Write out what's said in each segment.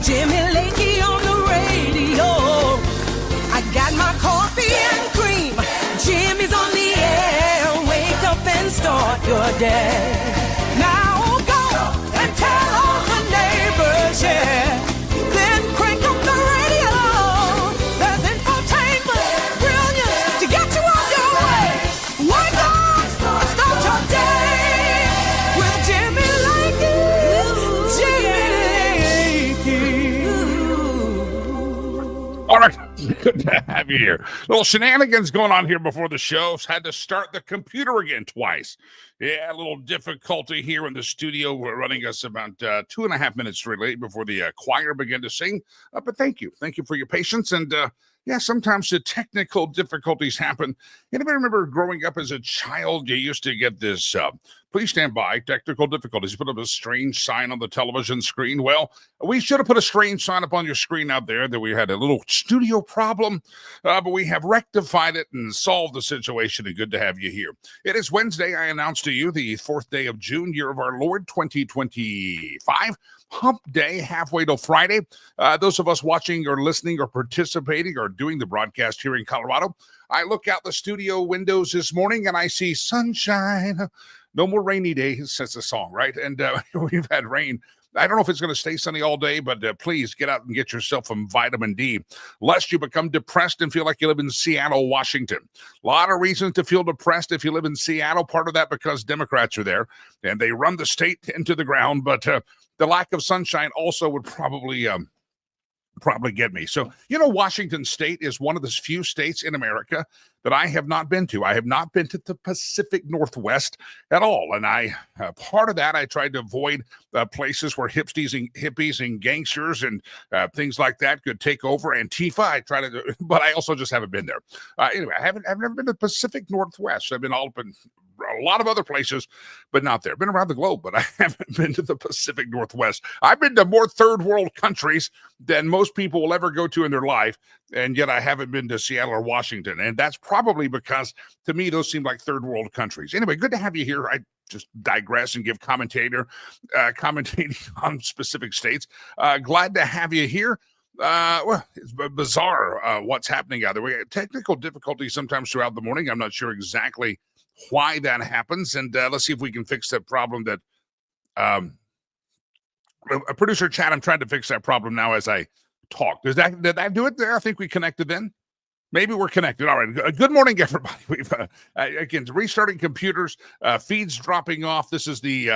Jimmy Lakey on the radio. I got my coffee and cream. Jimmy's on the air. Wake up and start your day. Now go and tell all the neighbors, yeah. Then crank up the radio. There's infotainment, brilliance to get you on your way. Wake up and start your day with Jimmy Lakey. All right. Good to have you here. Little shenanigans going on here before the show. Had to start the computer again twice. Yeah, a little difficulty here in the studio. We're running us about 2.5 minutes too late before the choir began to sing. But thank you. Thank you for your patience. And yeah, sometimes the technical difficulties happen. Anybody remember growing up as a child, you used to get this, please stand by, technical difficulties. You put up a strange sign on the television screen. Well, we should have put a strange sign up on your screen out there that we had a little studio problem, but we have rectified it and solved the situation, and good to have you here. It is Wednesday. I announced to you the 4th day of June, year of our Lord, 2025. Hump day, halfway till Friday. Those of us watching or listening or participating or doing the broadcast here in Colorado, I look out the studio windows this morning and I see sunshine. No more rainy days, that's the song, right? And we've had rain. I don't know if it's going to stay sunny all day, but please get out and get yourself some vitamin D, lest you become depressed and feel like you live in Seattle, Washington. A lot of reasons to feel depressed if you live in Seattle. Part of that because Democrats are there and they run the state into the ground, but the lack of sunshine also would probably get me. So, you know, Washington State is one of the few states in America that I have not been to. I have not been to the Pacific Northwest at all. And part of that, I tried to avoid places where hippies and gangsters and things like that could take over. Antifa, I try to do, but I also just haven't been there. Anyway, I've never been to the Pacific Northwest. I've been all up in a lot of other places, but not there. Been around the globe, but I haven't been to the Pacific Northwest. I've been to more third world countries than most people will ever go to in their life, and yet I haven't been to Seattle or Washington. And that's probably because, to me, those seem like third world countries. Anyway, good to have you here. I just digress and give commentating on specific states. Glad to have you here. Well, it's bizarre what's happening out there. We have technical difficulties sometimes throughout the morning. I'm not sure exactly why that happens, and let's see if we can fix that problem. That producer Chad, I'm trying to fix that problem now as I talk. Did that do it there? I think we connected then. Maybe we're connected. All right. Good morning, everybody. We've again restarting computers, feeds dropping off. This is the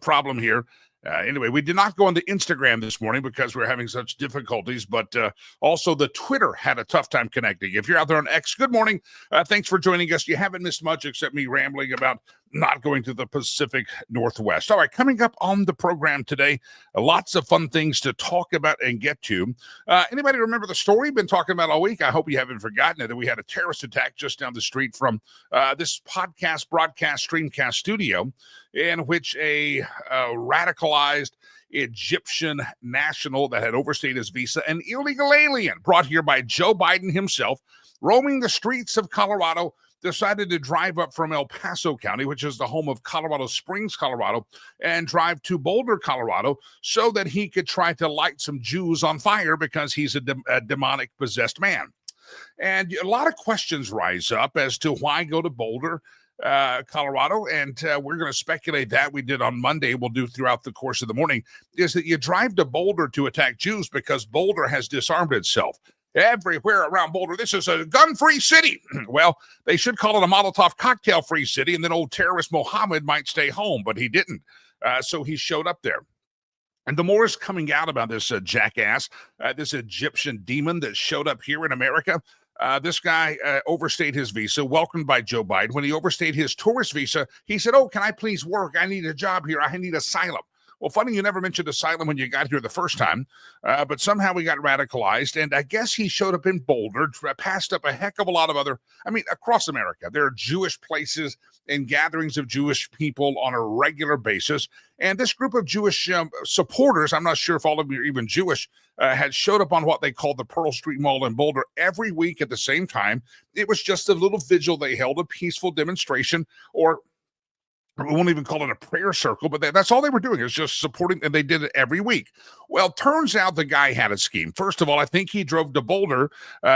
problem here. Anyway, we did not go on the Instagram this morning because we're having such difficulties, but also the Twitter had a tough time connecting. If you're out there on X, good morning. Thanks for joining us. You haven't missed much except me rambling about not going to the Pacific Northwest. All right, coming up on the program today, lots of fun things to talk about and get to. Anybody remember the story we've been talking about all week? I hope you haven't forgotten it, that we had a terrorist attack just down the street from this podcast, broadcast, streamcast studio, in which a radicalized Egyptian national that had overstayed his visa, an illegal alien brought here by Joe Biden himself, roaming the streets of Colorado, decided to drive up from El Paso County, which is the home of Colorado Springs, Colorado, and drive to Boulder, Colorado, so that he could try to light some Jews on fire because he's a demonic possessed man. And a lot of questions rise up as to why go to Boulder, Colorado, and we're going to speculate that. We did on Monday, we'll do throughout the course of the morning, is that you drive to Boulder to attack Jews because Boulder has disarmed itself. Everywhere around Boulder, this is a gun-free city. Well, they should call it a Molotov cocktail-free city, and then old terrorist Mohammed might stay home, but he didn't. So he showed up there. And the more is coming out about this jackass, this Egyptian demon that showed up here in America. This guy overstayed his visa, welcomed by Joe Biden. When he overstayed his tourist visa, he said, "Oh, can I please work? I need a job here. I need asylum." Well, funny you never mentioned asylum when you got here the first time, but somehow we got radicalized, and I guess he showed up in Boulder, passed up a heck of a lot of across America. There are Jewish places and gatherings of Jewish people on a regular basis, and this group of Jewish supporters, I'm not sure if all of you are even Jewish, had showed up on what they called the Pearl Street Mall in Boulder every week at the same time. It was just a little vigil they held, a peaceful demonstration, or we won't even call it a prayer circle, but that's all they were doing is just supporting, and they did it every week. Well, turns out the guy had a scheme. First of all, I think he drove to Boulder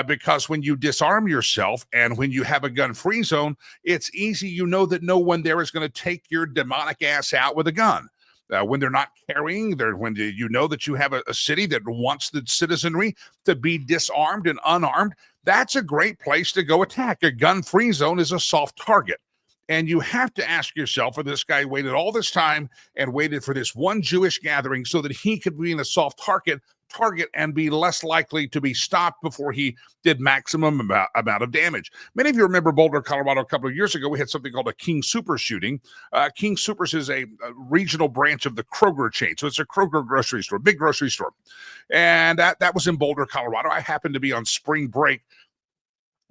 because when you disarm yourself and when you have a gun-free zone, it's easy. You know that no one there is going to take your demonic ass out with a gun. When they're not carrying, when you know that you have a city that wants the citizenry to be disarmed and unarmed, that's a great place to go attack. A gun-free zone is a soft target. And you have to ask yourself, this guy waited all this time and waited for this one Jewish gathering so that he could be in a soft target and be less likely to be stopped before he did maximum amount of damage. Many of you remember Boulder, Colorado, a couple of years ago, we had something called a King Soopers shooting. King Soopers is a regional branch of the Kroger chain. So it's a Kroger grocery store, big grocery store. And that was in Boulder, Colorado. I happened to be on spring break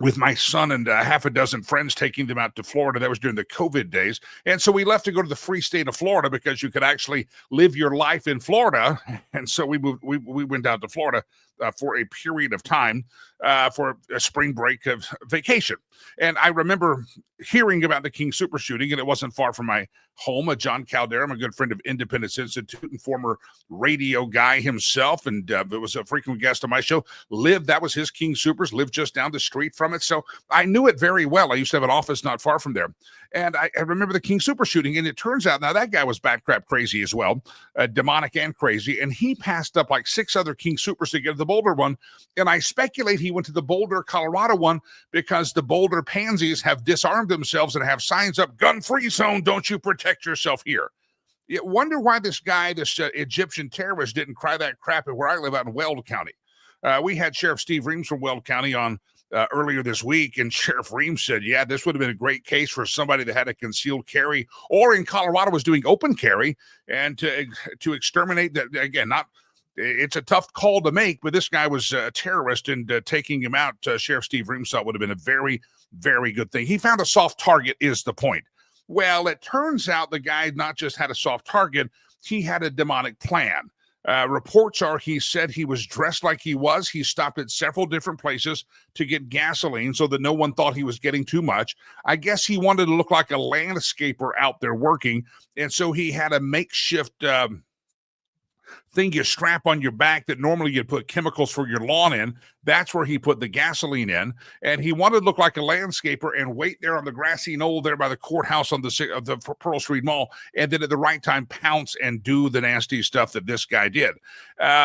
with my son and half a dozen friends, taking them out to Florida. That was during the COVID days. And so we left to go to the free state of Florida because you could actually live your life in Florida. And so we went down to Florida for a period of time for a spring break of vacation. And I remember hearing about the King Super shooting, and it wasn't far from my home. John Caldera, a good friend of Independence Institute and former radio guy himself, and it was a frequent guest on my show, that was his King Supers, lived just down the street from it. So I knew it very well. I used to have an office not far from there. And I remember the King Super shooting, and it turns out now that guy was bat crap crazy as well, demonic and crazy, and he passed up like 6 other King Supers to get to the Boulder one. And I speculate he went to the Boulder, Colorado one because the Boulder pansies have disarmed themselves and have signs up, gun-free zone, don't you protect yourself here. You wonder why this guy, this Egyptian terrorist, didn't cry that crap at where I live out in Weld County. We had Sheriff Steve Reams from Weld County on earlier this week, and Sheriff Reams said, yeah, this would have been a great case for somebody that had a concealed carry, or in Colorado was doing open carry, and to exterminate that. Again, it's a tough call to make, but this guy was a terrorist, and taking him out, Sheriff Steve Reams thought would have been a very, very good thing. He found a soft target is the point. Well, it turns out the guy not just had a soft target, he had a demonic plan. Reports are he said he was dressed like he was. He stopped at several different places to get gasoline so that no one thought he was getting too much. I guess he wanted to look like a landscaper out there working, and so he had a makeshift thing you strap on your back that normally you'd put chemicals for your lawn in. That's where he put the gasoline in, and he wanted to look like a landscaper and wait there on the grassy knoll there by the courthouse on the Pearl Street Mall, and then at the right time pounce and do the nasty stuff that this guy did.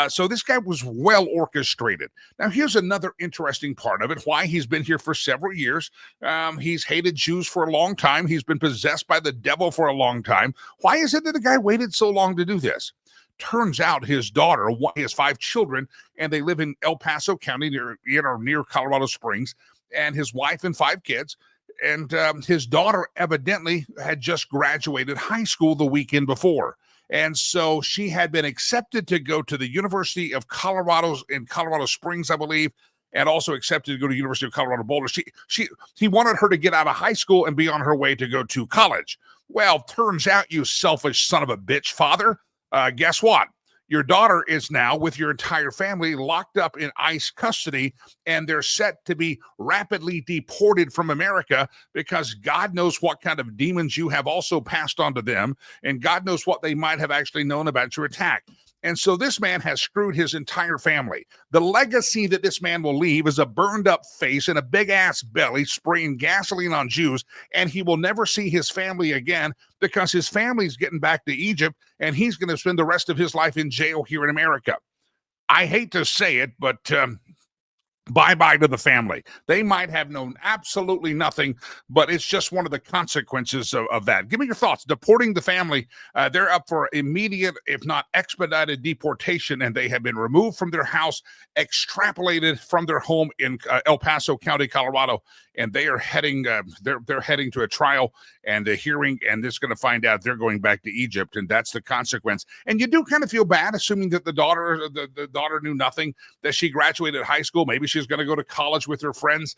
So this guy was well orchestrated. Now here's another interesting part of it, why he's been here for several years. He's hated Jews for a long time. He's been possessed by the devil for a long time. Why is it that the guy waited so long to do this? Turns out his daughter, he has 5 children, and they live in El Paso County near Colorado Springs, and his wife and 5 kids. And his daughter evidently had just graduated high school the weekend before. And so she had been accepted to go to the University of Colorado in Colorado Springs, I believe, and also accepted to go to the University of Colorado Boulder. He wanted her to get out of high school and be on her way to go to college. Well, turns out, you selfish son of a bitch, father, guess what? Your daughter is now with your entire family locked up in ICE custody, and they're set to be rapidly deported from America because God knows what kind of demons you have also passed on to them, and God knows what they might have actually known about your attack. And so this man has screwed his entire family. The legacy that this man will leave is a burned up face and a big ass belly spraying gasoline on Jews, and he will never see his family again because his family's getting back to Egypt, and he's going to spend the rest of his life in jail here in America. I hate to say it, but bye-bye to the family. They might have known absolutely nothing, but it's just one of the consequences of that. Give me your thoughts. Deporting the family, they're up for immediate, if not expedited deportation, and they have been removed from their house, extrapolated from their home in El Paso County, Colorado, and they are heading, they're heading to a trial and a hearing, and they're going to find out they're going back to Egypt, and that's the consequence. And you do kind of feel bad, assuming that the daughter knew nothing, that she graduated high school. Maybe she's going to go to college with her friends,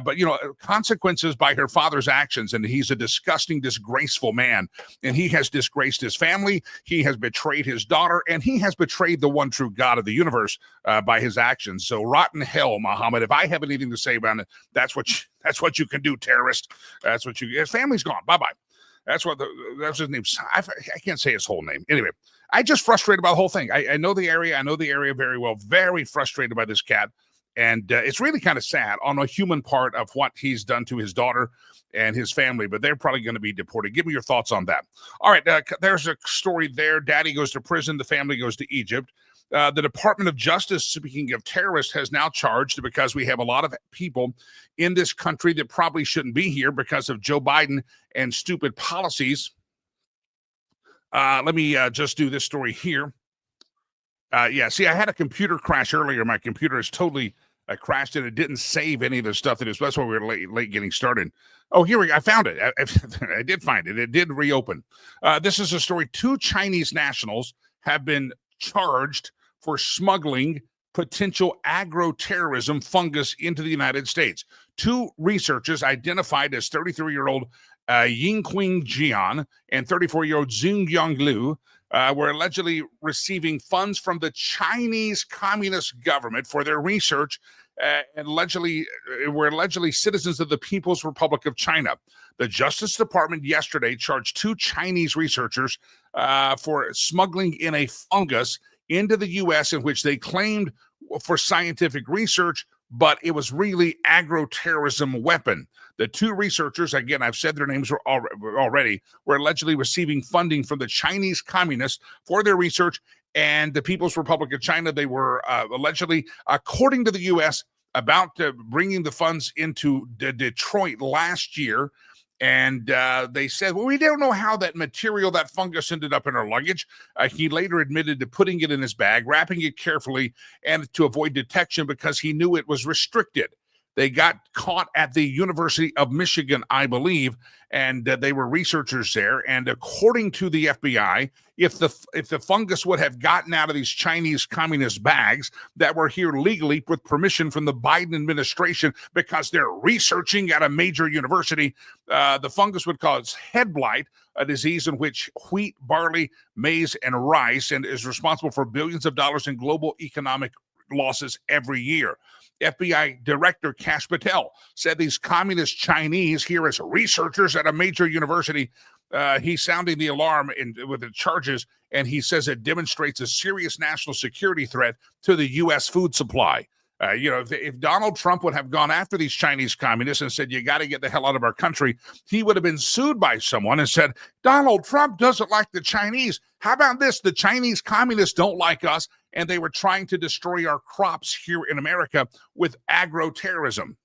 but consequences by her father's actions. And he's a disgusting, disgraceful man, and he has disgraced his family. He has betrayed his daughter, and he has betrayed the one true God of the universe by his actions. So rotten hell, Muhammad. If I have anything to say about it, that's what you can do, terrorist. That's what his family's gone. Bye-bye. That's his name. I can't say his whole name. Anyway, I just frustrated about the whole thing. I know the area. I know the area very well. Very frustrated by this cat. And it's really kind of sad on a human part of what he's done to his daughter and his family, but they're probably going to be deported. Give me your thoughts on that. All right, there's a story there. Daddy goes to prison. The family goes to Egypt. The Department of Justice, speaking of terrorists, has now charged, because we have a lot of people in this country that probably shouldn't be here because of Joe Biden and stupid policies. Let me just do this story here. See, I had a computer crash earlier. My computer is totally crashed, and it didn't save any of the stuff that's why we were late getting started. Oh, here we go. I found it. I did find it. It did reopen. This is a story. 2 Chinese nationals have been charged for smuggling potential agro-terrorism fungus into the United States. 2 researchers identified as 33-year-old Yingqing Jian and 34-year-old Zhongyang Liu were allegedly receiving funds from the Chinese Communist government for their research, and were allegedly citizens of the People's Republic of China. The Justice Department yesterday charged 2 Chinese researchers for smuggling in a fungus into the U.S. in which they claimed for scientific research, but it was really agro-terrorism weapon. The 2 researchers, again, I've said their names already, were allegedly receiving funding from the Chinese communists for their research, and the People's Republic of China, they were allegedly, according to the U.S., about bringing the funds into Detroit last year. And they said, well, we don't know how that material, that fungus, ended up in our luggage. He later admitted to putting it in his bag, wrapping it carefully, and to avoid detection because he knew it was restricted. They got caught at the University of Michigan, I believe, and they were researchers there. And according to the FBI, if the fungus would have gotten out of these Chinese communist bags that were here legally with permission from the Biden administration because they're researching at a major university, the fungus would cause head blight, a disease in which wheat, barley, maize, and rice, and is responsible for billions of dollars in global economic losses every year. FBI Director Kash Patel said these communist Chinese here as researchers at a major university. He's sounding the alarm with the charges, and he says it demonstrates a serious national security threat to the U.S. food supply. If Donald Trump would have gone after these Chinese communists and said, you got to get the hell out of our country, he would have been sued by someone and said, Donald Trump doesn't like the Chinese. How about this? The Chinese communists don't like us, and they were trying to destroy our crops here in America with agro-terrorism.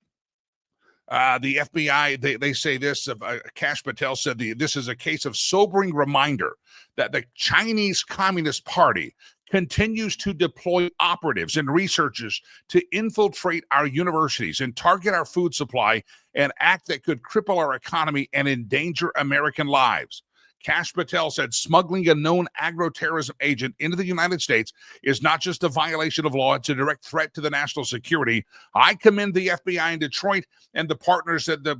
The FBI, they say this, Kash Patel said this is a case of sobering reminder that the Chinese Communist Party continues to deploy operatives and researchers to infiltrate our universities and target our food supply, an act that could cripple our economy and endanger American lives. Kash Patel said smuggling a known agro-terrorism agent into the United States is not just a violation of law, it's a direct threat to the national security. I commend the FBI in Detroit and the partners at the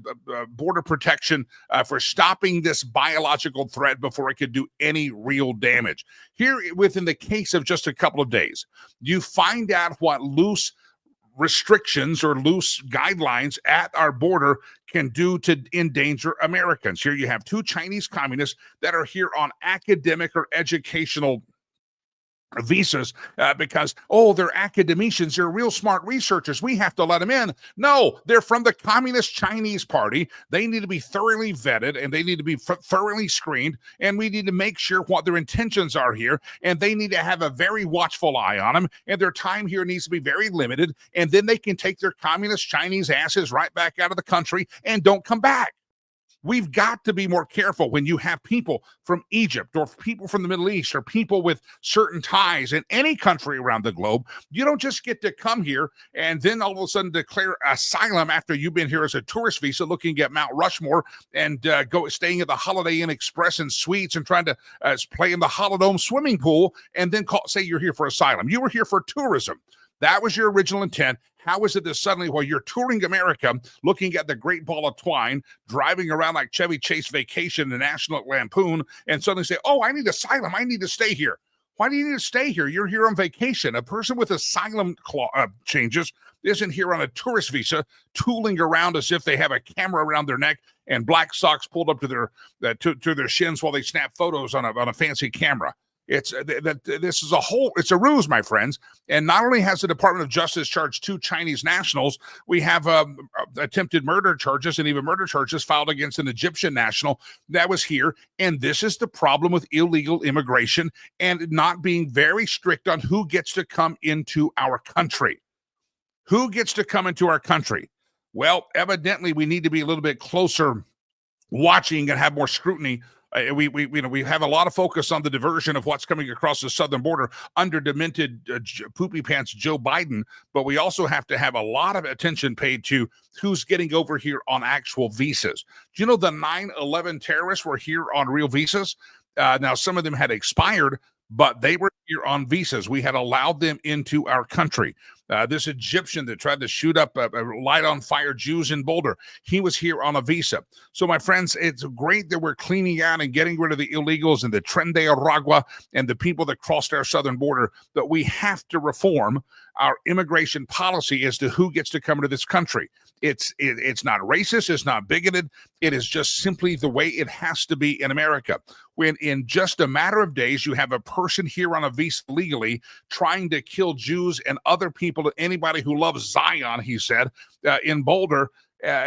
Border Protection for stopping this biological threat before it could do any real damage. Here, within the case of just a couple of days, you find out what loose restrictions or loose guidelines at our border can do to endanger Americans. Here you have 2 Chinese communists that are here on academic or educational visas because, they're academicians, they're real smart researchers, we have to let them in. No, they're from the Communist Chinese Party. They need to be thoroughly vetted, and they need to be thoroughly screened, and we need to make sure what their intentions are here, and they need to have a very watchful eye on them, and their time here needs to be very limited, and then they can take their Communist Chinese asses right back out of the country and don't come back. We've got to be more careful when you have people from Egypt or people from the Middle East or people with certain ties in any country around the globe. You don't just get to come here and then all of a sudden declare asylum after you've been here as a tourist visa looking at Mount Rushmore and staying at the Holiday Inn Express and Suites and trying to play in the Holodome swimming pool and then say you're here for asylum. You were here for tourism. That was your original intent. How is it that suddenly, while you're touring America, looking at the Great Ball of Twine, driving around like Chevy Chase Vacation, the National Lampoon, and suddenly say, I need asylum, I need to stay here. Why do you need to stay here? You're here on vacation. A person with asylum changes isn't here on a tourist visa, tooling around as if they have a camera around their neck and black socks pulled up to their shins while they snap photos on a fancy camera. It's this is it's a ruse, my friends. And not only has the Department of Justice charged 2 Chinese nationals, we have attempted murder charges and even murder charges filed against an Egyptian national that was here. And this is the problem with illegal immigration and not being very strict on who gets to come into our country. Who gets to come into our country? Well, evidently, we need to be a little bit closer watching and have more scrutiny. We have a lot of focus on the diversion of what's coming across the southern border under demented poopy pants Joe Biden, but we also have to have a lot of attention paid to who's getting over here on actual visas. Do you know the 9/11 terrorists were here on real visas? Now, some of them had expired, but they were here on visas. We had allowed them into our country. This Egyptian that tried to shoot up light on fire Jews in Boulder, he was here on a visa. So, my friends, it's great that we're cleaning out and getting rid of the illegals and the Tren de Aragua and the people that crossed our southern border, but we have to reform our immigration policy as to who gets to come into this country. It's not racist. It's not bigoted. It is just simply the way it has to be in America. When in just a matter of days, you have a person here on a visa legally trying to kill Jews and other people, anybody who loves Zion, he said, in Boulder.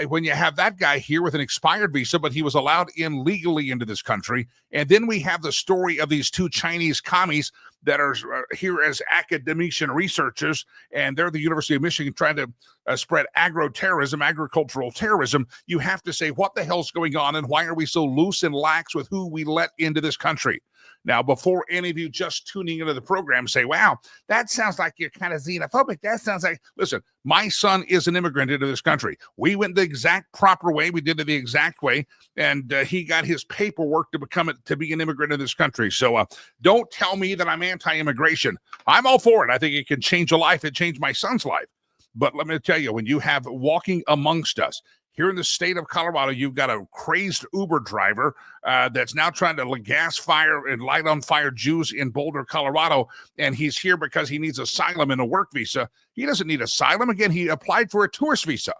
When you have that guy here with an expired visa, but he was allowed in legally into this country. And then we have the story of these 2 Chinese commies that are here as academician researchers, and they're the University of Michigan trying to spread agricultural terrorism. You have to say, what the hell's going on, and why are we so loose and lax with who we let into this country? Now, before any of you just tuning into the program say, wow, that sounds like you're kind of xenophobic. That sounds like, listen, my son is an immigrant into this country. We went the exact proper way. We did it the exact way. And he got his paperwork to be an immigrant in this country. So don't tell me that I'm anti-immigration. I'm all for it. I think it can change a life. It changed my son's life. But let me tell you, when you have walking amongst us, here in the state of Colorado, you've got a crazed Uber driver that's now trying to gas fire and light on fire Jews in Boulder, Colorado, and he's here because he needs asylum and a work visa. He doesn't need asylum. Again, he applied for a tourist visa.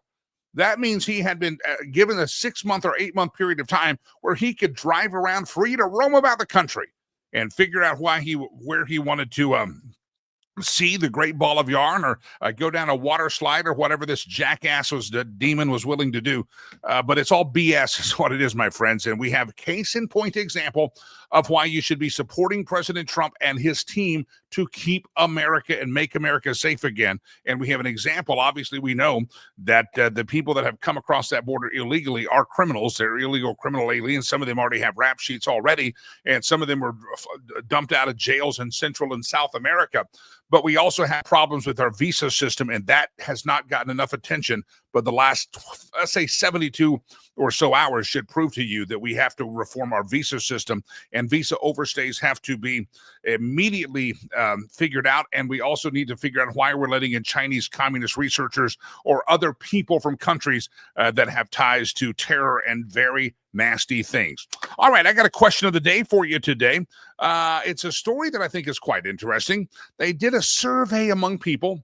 That means he had been given a 6-month or 8-month period of time where he could drive around free to roam about the country and figure out where he wanted to see the Great Ball of Yarn or go down a water slide or whatever this jackass the demon was willing to do. But it's all BS is what it is, my friends. And we have a case in point example of why you should be supporting President Trump and his team to keep America and make America safe again. And we have an example. Obviously, we know that the people that have come across that border illegally are criminals. They're illegal criminal aliens. Some of them already have rap sheets already, and some of them were dumped out of jails in Central and South America. But we also have problems with our visa system, and that has not gotten enough attention. But the last, let's say 72 or so hours should prove to you that we have to reform our visa system, and visa overstays have to be immediately figured out. And we also need to figure out why we're letting in Chinese communist researchers or other people from countries that have ties to terror and very nasty things. All right, I got a question of the day for you today. It's a story that I think is quite interesting. They did a survey among people.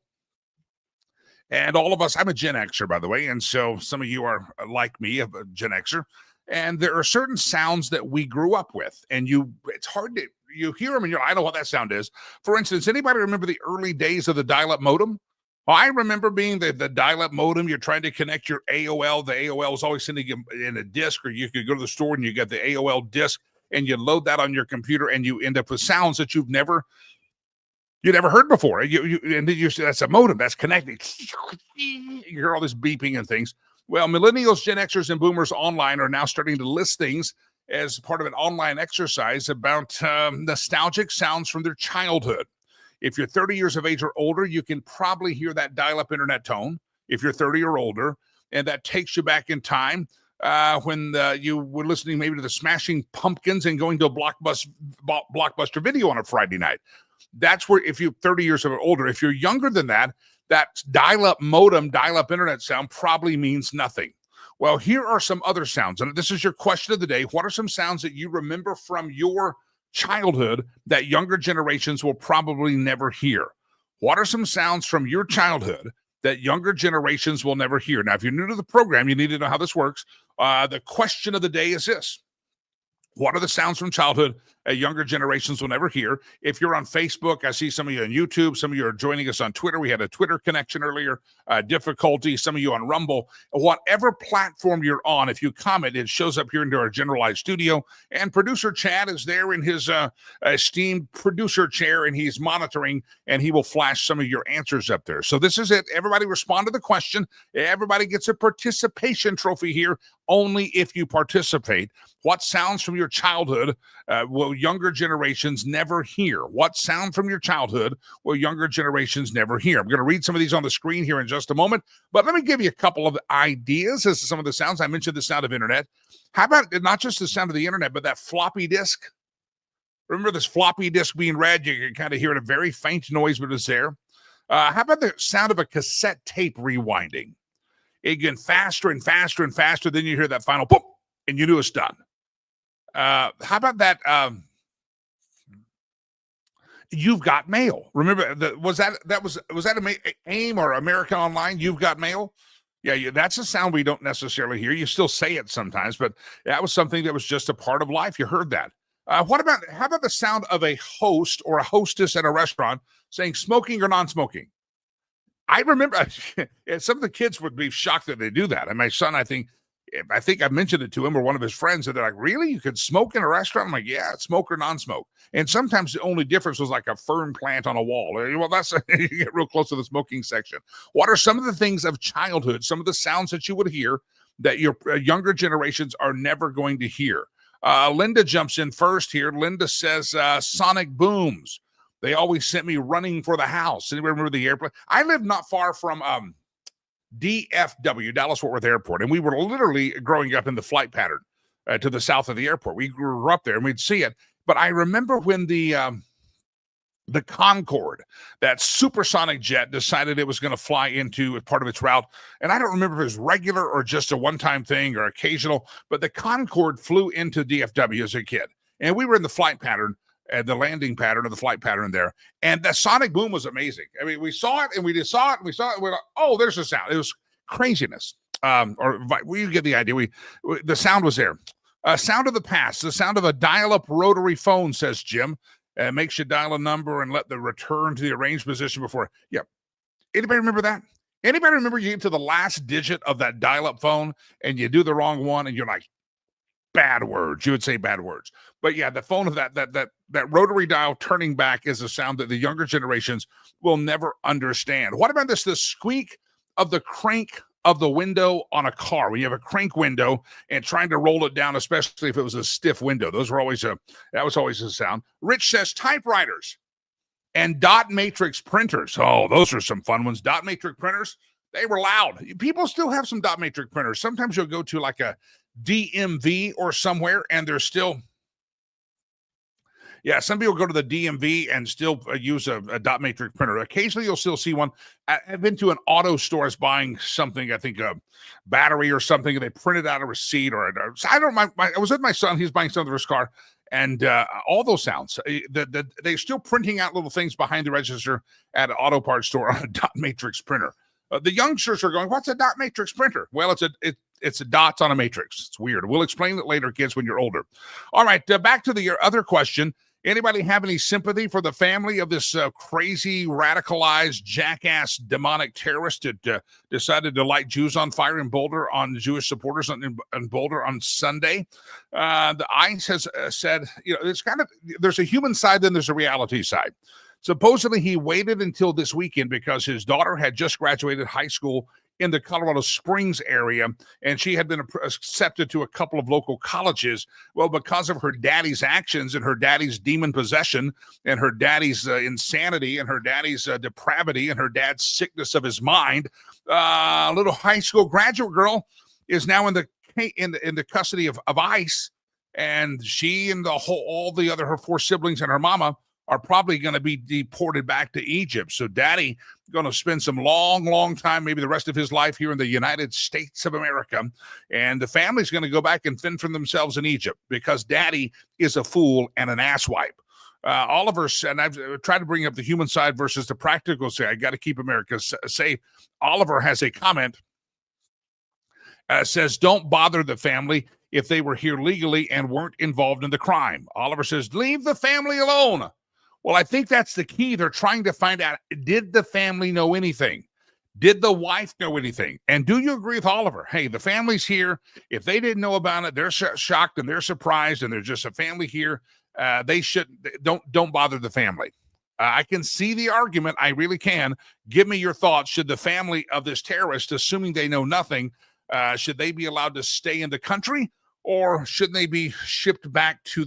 And all of us, I'm a Gen Xer, by the way, and so some of you are like me, a Gen Xer, and there are certain sounds that we grew up with, and it's hard to, you hear them and you're like, I know what that sound is. For instance, anybody remember the early days of the dial-up modem? Well, I remember being the dial-up modem. You're trying to connect your AOL. The AOL was always sending you in a disc, or you could go to the store and you get the AOL disc, and you load that on your computer, and you end up with sounds that you'd never heard before. And then you say that's a modem that's connected. You hear all this beeping and things. Well, millennials, Gen Xers, and boomers online are now starting to list things as part of an online exercise about nostalgic sounds from their childhood. If you're 30 years of age or older, you can probably hear that dial-up internet tone if you're 30 or older, and that takes you back in time when you were listening maybe to the Smashing Pumpkins and going to a Blockbuster Video on a Friday night. That's where, if you're 30 years or older, if you're younger than that, that dial-up modem, dial-up internet sound probably means nothing. Well, here are some other sounds, and this is your question of the day. What are some sounds that you remember from your childhood that younger generations will probably never hear? What are some sounds from your childhood that younger generations will never hear? Now, if you're new to the program, you need to know how this works. The question of the day is this. What are the sounds from childhood younger generations will never hear? If you're on Facebook, I see some of you on YouTube. Some of you are joining us on Twitter. We had a Twitter connection earlier. Difficulty. Some of you on Rumble. Whatever platform you're on, if you comment, it shows up here into our generalized studio. And producer Chad is there in his esteemed producer chair, and he's monitoring, and he will flash some of your answers up there. So this is it. Everybody respond to the question. Everybody gets a participation trophy here, only if you participate. What sounds from your childhood will younger generations never hear? What sound from your childhood will younger generations never hear? I'm going to read some of these on the screen here in just a moment, but let me give you a couple of ideas as to some of the sounds. I mentioned the sound of internet. How about not just the sound of the internet, but that floppy disk? Remember this floppy disk being read? You can kind of hear it, a very faint noise, but it's there. How about the sound of a cassette tape rewinding? It gets faster and faster and faster. Then you hear that final boom, and you knew it's done. How about that? You've Got Mail. Remember was that AIM or America Online? You've Got Mail. Yeah, that's a sound we don't necessarily hear. You still say it sometimes, but that was something that was just a part of life. You heard that. How about the sound of a host or a hostess at a restaurant saying smoking or non-smoking? I remember some of the kids would be shocked that they do that. And my son, I think I mentioned it to him or one of his friends, and they're like, really? You could smoke in a restaurant? I'm like, yeah, smoke or non-smoke. And sometimes the only difference was like a fern plant on a wall. Well, that's you get real close to the smoking section. What are some of the things of childhood, some of the sounds that you would hear that your younger generations are never going to hear? Linda jumps in first here. Linda says sonic booms. They always sent me running for the house. Anybody remember the airplane? I lived not far from DFW, Dallas-Fort Worth Airport, and we were literally growing up in the flight pattern to the south of the airport. We grew up there, and we'd see it. But I remember when the Concorde, that supersonic jet, decided it was going to fly into part of its route. And I don't remember if it was regular or just a one-time thing or occasional, but the Concorde flew into DFW as a kid. And we were in the flight pattern, the landing pattern of the flight pattern there. And the sonic boom was amazing. I mean, we saw it and we just saw it and we saw it. We're like, oh, there's the sound. It was craziness. Or we get the idea. The sound was there. Sound of the past, the sound of a dial-up rotary phone, says Jim. Makes you dial a number and let the return to the arranged position before. Yeah. Anybody remember that? Anybody remember you get to the last digit of that dial-up phone and you do the wrong one and you're like, bad words. You would say bad words. But yeah, the phone of that rotary dial turning back is a sound that the younger generations will never understand. What about this? The squeak of the crank of the window on a car. When you have a crank window and trying to roll it down, especially if it was a stiff window. That was always a sound. Rich says typewriters and dot matrix printers. Oh, those are some fun ones. Dot matrix printers, they were loud. People still have some dot matrix printers. Sometimes you'll go to like a DMV or somewhere and there's still, yeah, some people go to the DMV and still use a dot matrix printer. Occasionally, you'll still see one. I've been to an auto store buying something, I think a battery or something, and they printed out a receipt or I don't know. I was with my son. He's buying something for his car, and all those sounds. They're still printing out little things behind the register at an auto parts store on a dot matrix printer. The youngsters are going, what's a dot matrix printer? Well, it's a dots on a matrix. It's weird. We'll explain it later, kids, when you're older. All right, back to your other question. Anybody have any sympathy for the family of this crazy, radicalized, jackass, demonic terrorist that decided to light Jews on fire in Boulder on Jewish supporters in Boulder on Sunday? The ICE has said, it's there's a human side, then there's a reality side. Supposedly, he waited until this weekend because his daughter had just graduated high school in the Colorado Springs area, and she had been accepted to a couple of local colleges. Well, because of her daddy's actions and her daddy's demon possession and her daddy's insanity and her daddy's depravity and her dad's sickness of his mind, a little high school graduate girl is now in the custody of ICE, and she and her 4 siblings and her mama are probably going to be deported back to Egypt. So daddy going to spend some long time, maybe the rest of his life here in the United States of America. And the family's going to go back and fend for themselves in Egypt because daddy is a fool and an asswipe. Oliver, and I've tried to bring up the human side versus the practical side. I got to keep America safe. Oliver has a comment, says, don't bother the family if they were here legally and weren't involved in the crime. Oliver says, leave the family alone. Well, I think that's the key. They're trying to find out, did the family know anything? Did the wife know anything? And do you agree with Oliver? Hey, the family's here. If they didn't know about it, they're shocked and they're surprised and there's just a family here. They don't bother the family. I can see the argument. I really can. Give me your thoughts. Should the family of this terrorist, assuming they know nothing, should they be allowed to stay in the country, or should they be shipped back to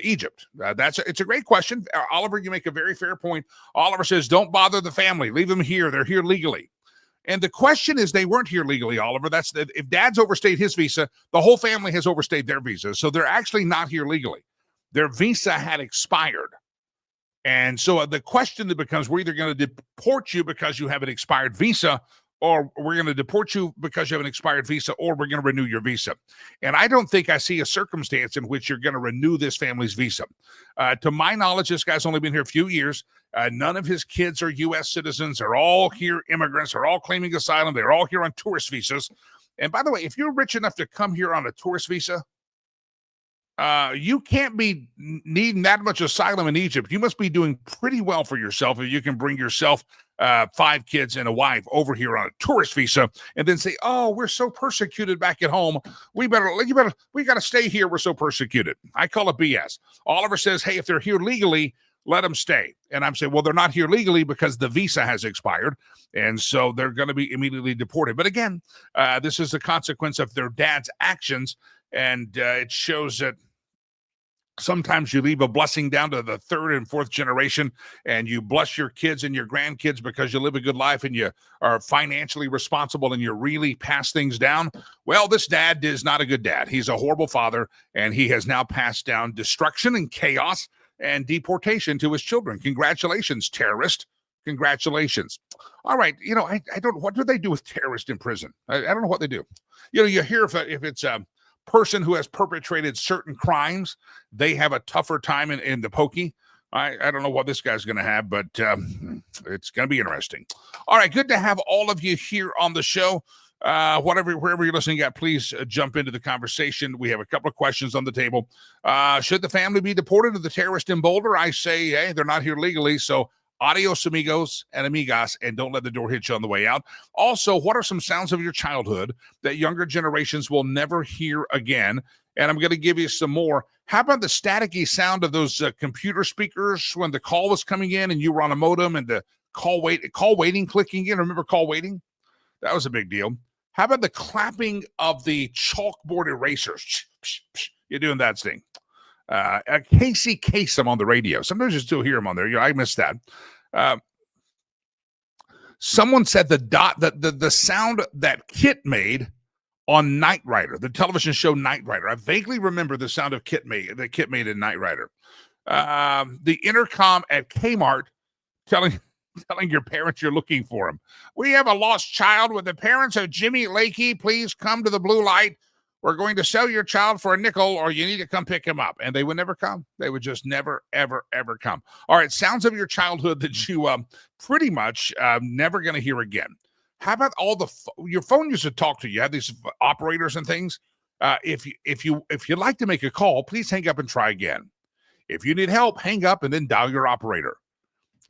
Egypt? It's a great question, Oliver. You make a very fair point. Oliver says, don't bother the family. Leave them here. They're here legally. And the question is, they weren't here legally, Oliver. If dad's overstayed his visa, the whole family has overstayed their visa. So they're actually not here legally. Their visa had expired. And so the question that becomes, we're either going to deport you because you have an expired visa, or we're going to deport you because you have an expired visa, or we're going to renew your visa. And I don't think I see a circumstance in which you're going to renew this family's visa. To my knowledge, this guy's only been here a few years. None of his kids are U.S. citizens. They're all here immigrants. They're all claiming asylum. They're all here on tourist visas. And by the way, if you're rich enough to come here on a tourist visa, you can't be needing that much asylum in Egypt. You must be doing pretty well for yourself if you can bring yourself 5 kids and a wife over here on a tourist visa and then say, oh, we're so persecuted back at home. We got to stay here. We're so persecuted. I call it BS. Oliver says, hey, if they're here legally, let them stay. And I'm saying, well, they're not here legally because the visa has expired. And so they're going to be immediately deported. But again, this is the consequence of their dad's actions. And it shows that sometimes you leave a blessing down to the 3rd and 4th generation, and you bless your kids and your grandkids because you live a good life and you are financially responsible and you really pass things down. Well, this dad is not a good dad. He's a horrible father, and he has now passed down destruction and chaos and deportation to his children. Congratulations, terrorist. Congratulations. All right. I don't, what do they do with terrorists in prison? I don't know what they do. You hear if it's person who has perpetrated certain crimes, they have a tougher time in the pokey. I don't know what this guy's going to have, but it's going to be interesting. All right, good to have all of you here on the show. Wherever you're listening at, please jump into the conversation. We have a couple of questions on the table. Should the family be deported to the terrorist in Boulder? I say, hey, they're not here legally, so adios, amigos and amigas, and don't let the door hit you on the way out. Also, what are some sounds of your childhood that younger generations will never hear again? And I'm going to give you some more. How about the staticky sound of those computer speakers when the call was coming in and you were on a modem and the call waiting clicking in? Remember call waiting? That was a big deal. How about the clapping of the chalkboard erasers? You're doing that thing. Casey Kasem on the radio. Sometimes you still hear him on there. I missed that. Someone said the sound that Kit made on Knight Rider, the television show Knight Rider. I vaguely remember the sound of Kit made in Knight Rider. The intercom at Kmart telling your parents you're looking for them. We have a lost child with the parents of Jimmy Lakey. Please come to the blue light. We're going to sell your child for a nickel, or you need to come pick him up. And they would never come. They would just never, ever, ever come. All right, sounds of your childhood that you pretty much never going to hear again. How about your phone used to talk to you? You have these operators and things. If you'd like to make a call, please hang up and try again. If you need help, hang up and then dial your operator.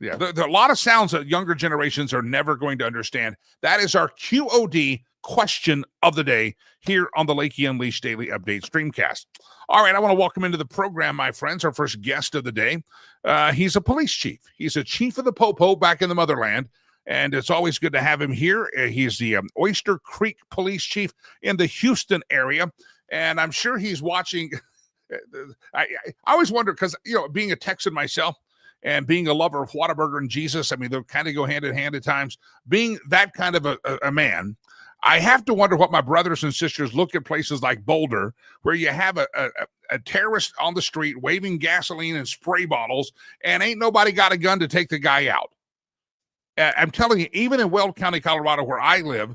Yeah, there are a lot of sounds that younger generations are never going to understand. That is our QOD question of the day here on the Lakey Unleashed Daily Update Streamcast. All right, I want to welcome into the program, my friends, our first guest of the day. He's a police chief. He's a chief of the Popo back in the motherland, and it's always good to have him here. He's the Oyster Creek police chief in the Houston area, and I'm sure he's watching. I always wonder, because, being a Texan myself, and being a lover of Whataburger and Jesus, I mean, they kind of go hand in hand at times. Being that kind of a man, I have to wonder what my brothers and sisters look at places like Boulder, where you have a terrorist on the street waving gasoline and spray bottles, and ain't nobody got a gun to take the guy out. I'm telling you, even in Weld County, Colorado, where I live,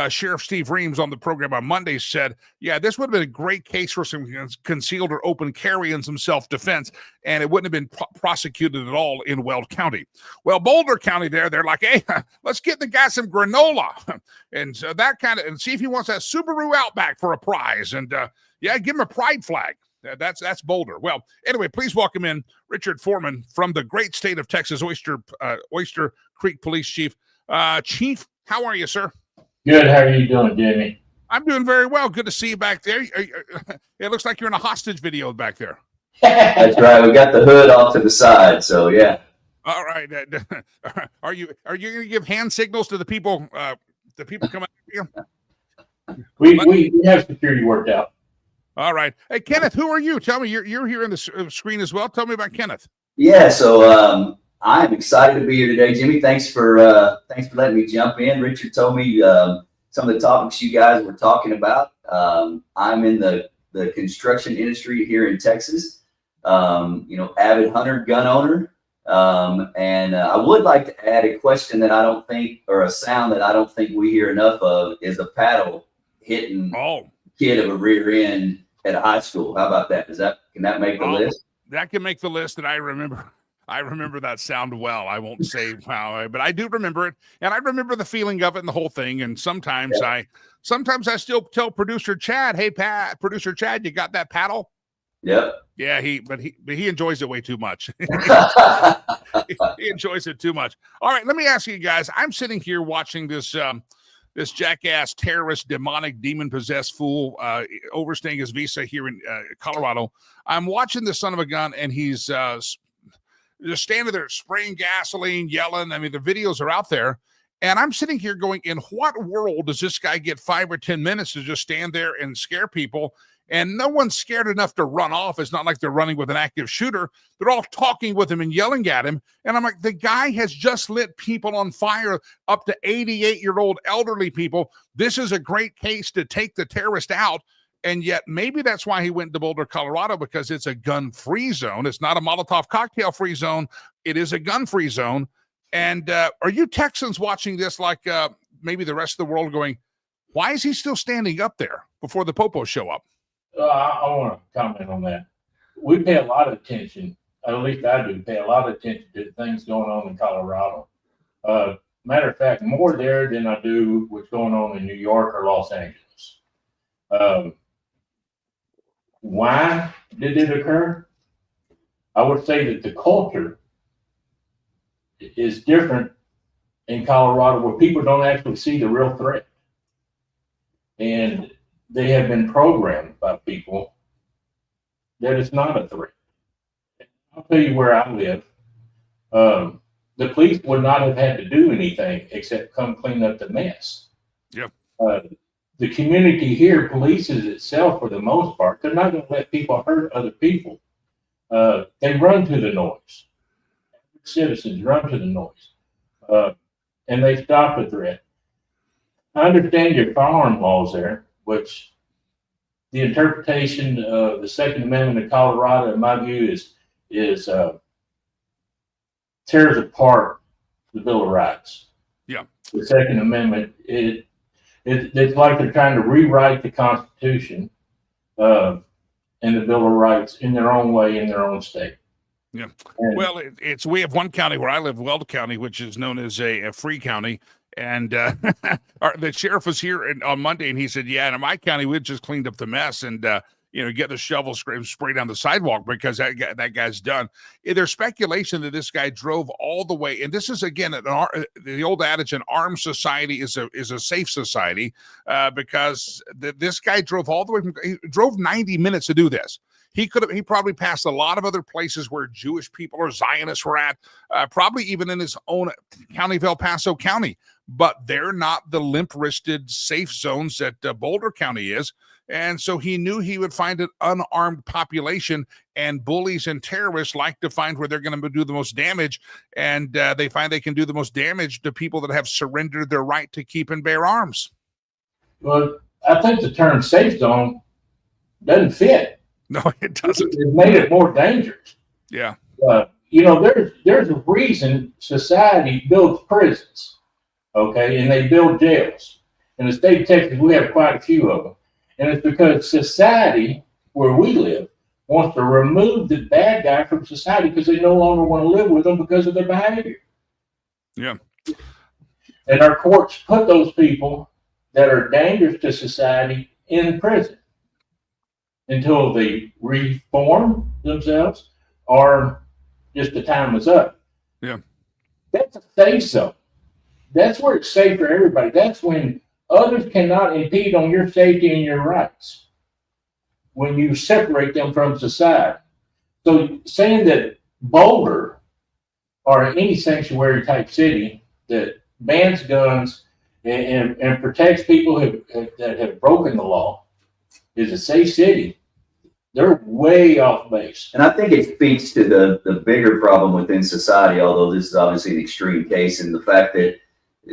Sheriff Steve Reams on the program on Monday said, yeah, this would have been a great case for some concealed or open carry and some self-defense, and it wouldn't have been prosecuted at all in Weld County. Well, Boulder County they're like, hey, let's get the guy some granola. And so that kind of, and see if he wants that Subaru Outback for a prize. And yeah, give him a pride flag. That's Boulder. Well, anyway, please welcome in Richard Foreman from the great state of Texas, Oyster Creek Police Chief. Chief, how are you, sir? Good. How are you doing, Jimmy? I'm doing very well. Good to see you back there. It looks like you're in a hostage video back there. That's right. We got the hood off to the side, so yeah. All right. Are you going to give hand signals to the people? The people coming after you? We have security worked out. All right. Hey, Kenneth, who are you? Tell me. You're here in the screen as well. Tell me about Kenneth. Yeah. So I'm excited to be here today, Jimmy. Thanks for letting me jump in. Richard told me some of the topics you guys were talking about. I'm in the construction industry here in Texas. Avid hunter, gun owner. And I would like to add a question that I don't think, or a sound that I don't think we hear enough of, is a paddle hitting kid of a rear end at a high school. How about that? Can that make the list? That can make the list, and I remember that sound well. I won't say how, but I do remember it, and I remember the feeling of it and the whole thing. And sometimes I still tell producer Chad, "Hey, producer Chad, you got that paddle?" Yep. Yeah, he enjoys it way too much. He enjoys it too much. All right, let me ask you guys. I'm sitting here watching this jackass, terrorist, demonic, demon-possessed fool overstaying his visa here in Colorado. I'm watching the son of a gun, and he's just standing there spraying gasoline, yelling. I mean, the videos are out there. And I'm sitting here going, in what world does this guy get 5 or 10 minutes to just stand there and scare people? And no one's scared enough to run off. It's not like they're running with an active shooter. They're all talking with him and yelling at him. And I'm like, the guy has just lit people on fire, up to 88-year-old elderly people. This is a great case to take the terrorist out. And yet maybe that's why he went to Boulder, Colorado, because it's a gun-free zone. It's not a Molotov cocktail-free zone. It is a gun-free zone. And are you Texans watching this like maybe the rest of the world going, why is he still standing up there before the popos show up? I want to comment on that. We pay a lot of attention, at least I do, pay a lot of attention to things going on in Colorado. Matter of fact, more there than I do what's going on in New York or Los Angeles. Why did it occur? I would say that the culture is different in Colorado, where people don't actually see the real threat. And they have been programmed by people that it's not a threat. I'll tell you where I live. The police would not have had to do anything except come clean up the mess. Yep. The community here polices itself for the most part. They're not going to let people hurt other people. They run to the noise. Citizens run to the noise. And they stop the threat. I understand your firearm laws there, which the interpretation of the Second Amendment of Colorado, in my view, is tears apart the Bill of Rights. Yeah. The Second Amendment, it's like they're trying to rewrite the Constitution and the Bill of Rights in their own way, in their own state. Yeah. Well, we have one county where I live, Weld County, which is known as a free county. And the sheriff was here on Monday, and he said, yeah, in my county, we just cleaned up the mess and, get the shovel spray down the sidewalk because that guy's done. There's speculation that this guy drove all the way. And this is, again, the old adage, an armed society is a safe society because this guy drove all the way he drove 90 minutes to do this. He probably passed a lot of other places where Jewish people or Zionists were at, probably even in his own county of El Paso County. But they're not the limp-wristed safe zones that Boulder County is. And so he knew he would find an unarmed population, and bullies and terrorists like to find where they're going to do the most damage. And they find they can do the most damage to people that have surrendered their right to keep and bear arms. Well, I think the term safe zone doesn't fit. No, it doesn't. It made it more dangerous. Yeah. There's a reason society builds prisons, okay, and they build jails. In the state of Texas, we have quite a few of them. And it's because society, where we live, wants to remove the bad guy from society because they no longer want to live with them because of their behavior. Yeah. And our courts put those people that are dangerous to society in prison until they reform themselves or just the time is up. Yeah. That's a safe zone. That's where it's safe for everybody. That's when others cannot impede on your safety and your rights when you separate them from society. So saying that Boulder or any sanctuary type city that bans guns and protects people that have broken the law is a safe city, they're way off base. And I think it speaks to the bigger problem within society, although this is obviously an extreme case, and the fact that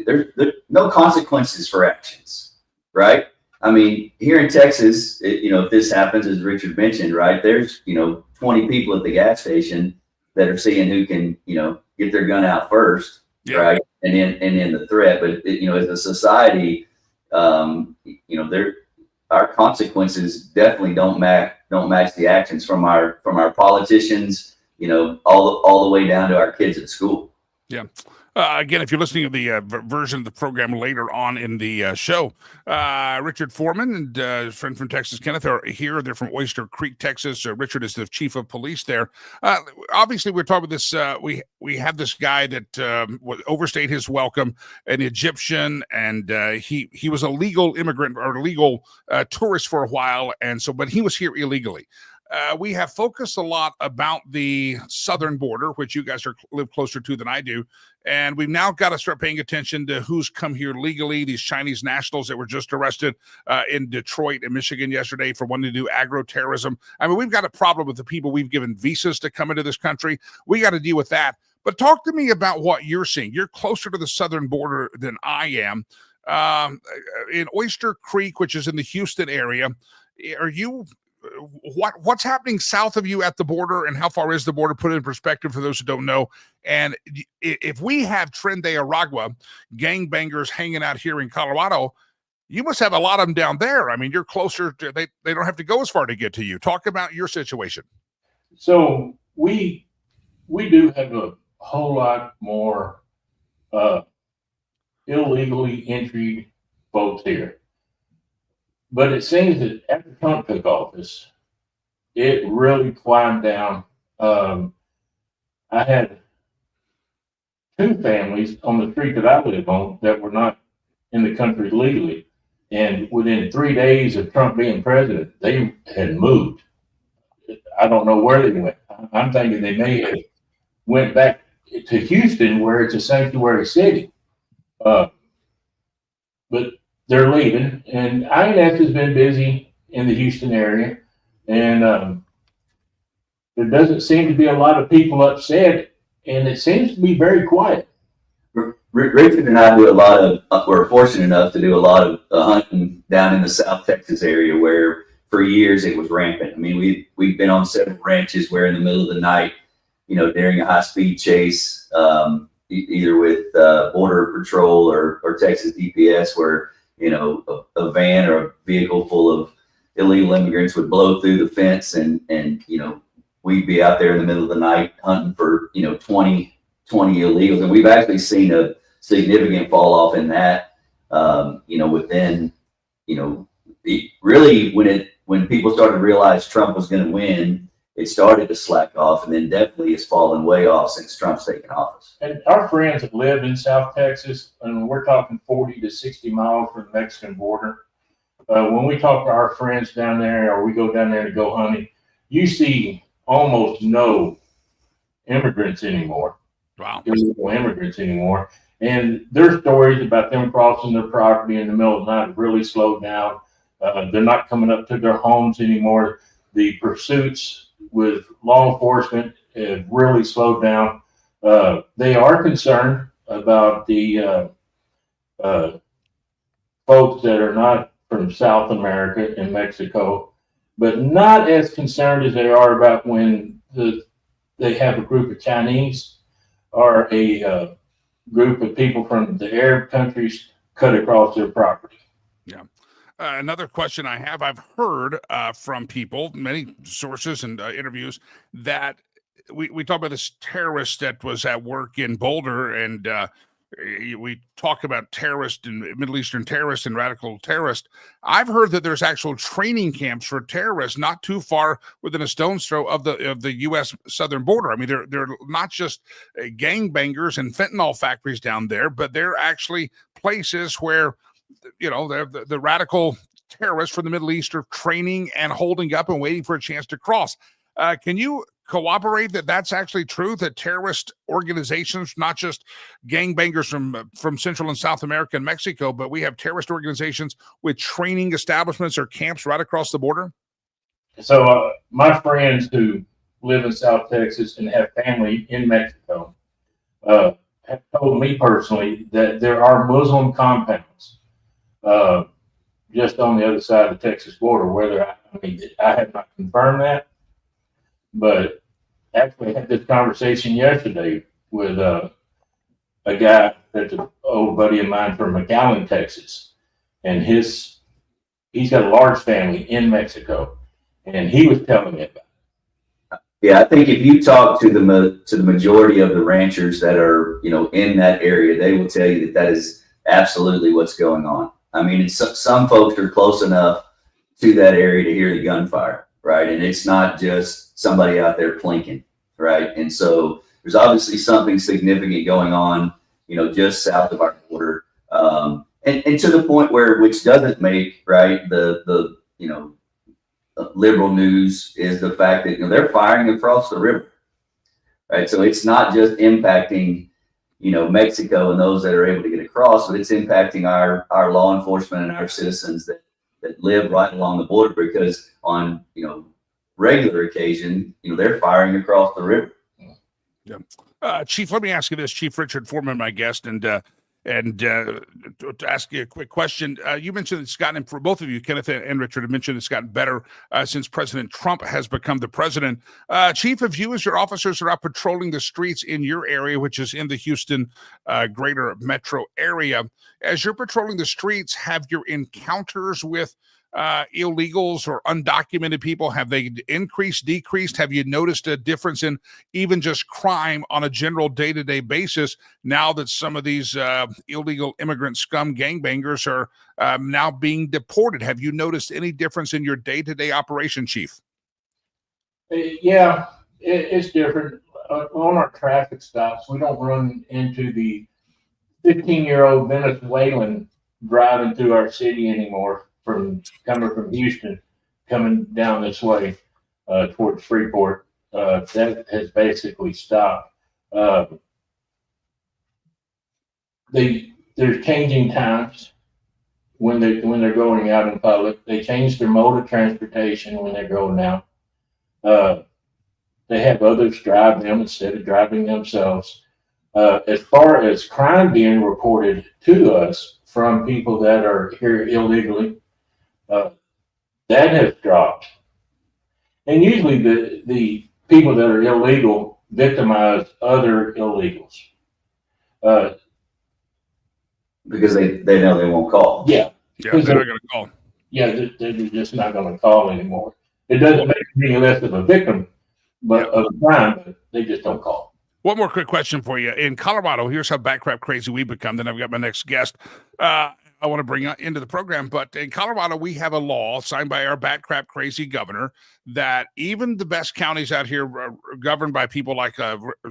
there's no consequences for actions, right? I mean, here in Texas, if this happens, as Richard mentioned, right, there's, 20 people at the gas station that are seeing who can, get their gun out first, Yeah. right? And then the threat. But, as a society, our consequences definitely don't match the actions from our politicians, all the way down to our kids at school. Yeah. Again, if you're listening to the version of the program later on in the show, Richard Foreman and his friend from Texas, Kenneth, are here. They're from Oyster Creek, Texas. Richard is the chief of police there. Obviously, we're talking about this. We have this guy that overstayed his welcome, an Egyptian, and he was a legal immigrant or legal tourist for a while, but he was here illegally. We have focused a lot about the southern border, which you guys live closer to than I do. And we've now got to start paying attention to who's come here legally, these Chinese nationals that were just arrested in Detroit and Michigan yesterday for wanting to do agro-terrorism. I mean, we've got a problem with the people we've given visas to come into this country. We got to deal with that. But talk to me about what you're seeing. You're closer to the southern border than I am. In Oyster Creek, which is in the Houston area, what's happening south of you at the border, and how far is the border? Put it in perspective for those who don't know. And if we have Tren de Aragua gangbangers hanging out here in Colorado, you must have a lot of them down there. I mean, you're closer to, they don't have to go as far to get to you. Talk about your situation. So we do have a whole lot more illegally entry folks here. But it seems that after Trump took office, it really climbed down. I had two families on the street that I live on that were not in the country legally. And within 3 days of Trump being president, they had moved. I don't know where they went. I'm thinking they may have went back to Houston, where it's a sanctuary city. But they're leaving, and INS has been busy in the Houston area, and there doesn't seem to be a lot of people upset, and it seems to be very quiet. Richard and I we're fortunate enough to do a lot of hunting down in the South Texas area, where for years it was rampant. I mean, we've been on several ranches where in the middle of the night, during a high-speed chase, either with Border Patrol or Texas DPS, where a van or a vehicle full of illegal immigrants would blow through the fence, and we'd be out there in the middle of the night hunting for 20 illegals, and we've actually seen a significant fall off in that. Within really when people started to realize Trump was going to win, it started to slack off, and then definitely has fallen way off since Trump's taken office. And our friends that live in South Texas, and we're talking 40 to 60 miles from the Mexican border. When we talk to our friends down there, or we go down there to go hunting, you see almost no immigrants anymore. Wow. Illegal immigrants anymore. And their stories about them crossing their property in the middle of the night have really slowed down. They're not coming up to their homes anymore. The pursuits with law enforcement have really slowed down. They are concerned about the folks that are not from South America and Mexico, but not as concerned as they are about when they have a group of Chinese or a group of people from the Arab countries cut across their property. Yeah. Another question I have, I've heard from people, many sources and interviews, that we talk about this terrorist that was at work in Boulder, and we talk about terrorists and Middle Eastern terrorists and radical terrorists. I've heard that there's actual training camps for terrorists not too far within a stone's throw of the U.S. southern border. I mean, they're not just gangbangers and fentanyl factories down there, but they're actually places where, you know, the radical terrorists from the Middle East are training and holding up and waiting for a chance to cross. Can you corroborate that that's actually true, that terrorist organizations, not just gangbangers from Central and South America and Mexico, but we have terrorist organizations with training establishments or camps right across the border? So my friends who live in South Texas and have family in Mexico have told me personally that there are Muslim compounds just on the other side of the Texas border. I have not confirmed that, but actually I had this conversation yesterday with a guy that's an old buddy of mine from McAllen, Texas, and he's got a large family in Mexico, and he was telling me about it. Yeah, I think if you talk to the majority of the ranchers that are, you know, in that area, they will tell you that is absolutely what's going on. I mean, some folks are close enough to that area to hear the gunfire, right? And it's not just somebody out there plinking, right? And so there's obviously something significant going on, you know, just south of our border, and to the point where, which doesn't make, right, the you know, liberal news is the fact that, you know, they're firing across the river, right? So it's not just impacting, you know, Mexico and those that are able to get across, but it's impacting our law enforcement and our citizens that live right along the border, because on, you know, regular occasion, you know, they're firing across the river. Yeah. Chief, let me ask you this. Chief Richard Foreman, my guest, and to ask you a quick question. You mentioned it's gotten, for both of you, Kenneth and Richard, have mentioned it's gotten better since President Trump has become the president. Chief, if you as your officers are out patrolling the streets in your area, which is in the Houston greater metro area, as you're patrolling the streets, have your encounters with illegals or undocumented people, have they increased, decreased? Have you noticed a difference in even just crime on a general day-to-day basis now that some of these illegal immigrant scum gangbangers are now being deported? Have you noticed any difference in your day-to-day operation, Chief? Yeah, it's different. On our traffic stops, we don't run into the 15-year-old Venezuelan driving through our city anymore, coming from Houston, coming down this way towards Freeport. That has basically stopped. There's changing times when they're going out in public. They change their mode of transportation when they're going out. They have others drive them instead of driving themselves. As far as crime being reported to us from people that are here illegally, that has dropped. And usually the people that are illegal victimize other illegals. Because they know they won't call. Yeah. Yeah, they're not going to call. Yeah, they're just not going to call anymore. It doesn't make them any less of a victim of a crime, but they just don't call. One more quick question for you. In Colorado, here's how backcrap crazy we become. Then I've got my next guest I want to bring into the program. But in Colorado, we have a law signed by our backcrap crazy governor that even the best counties out here are governed by people like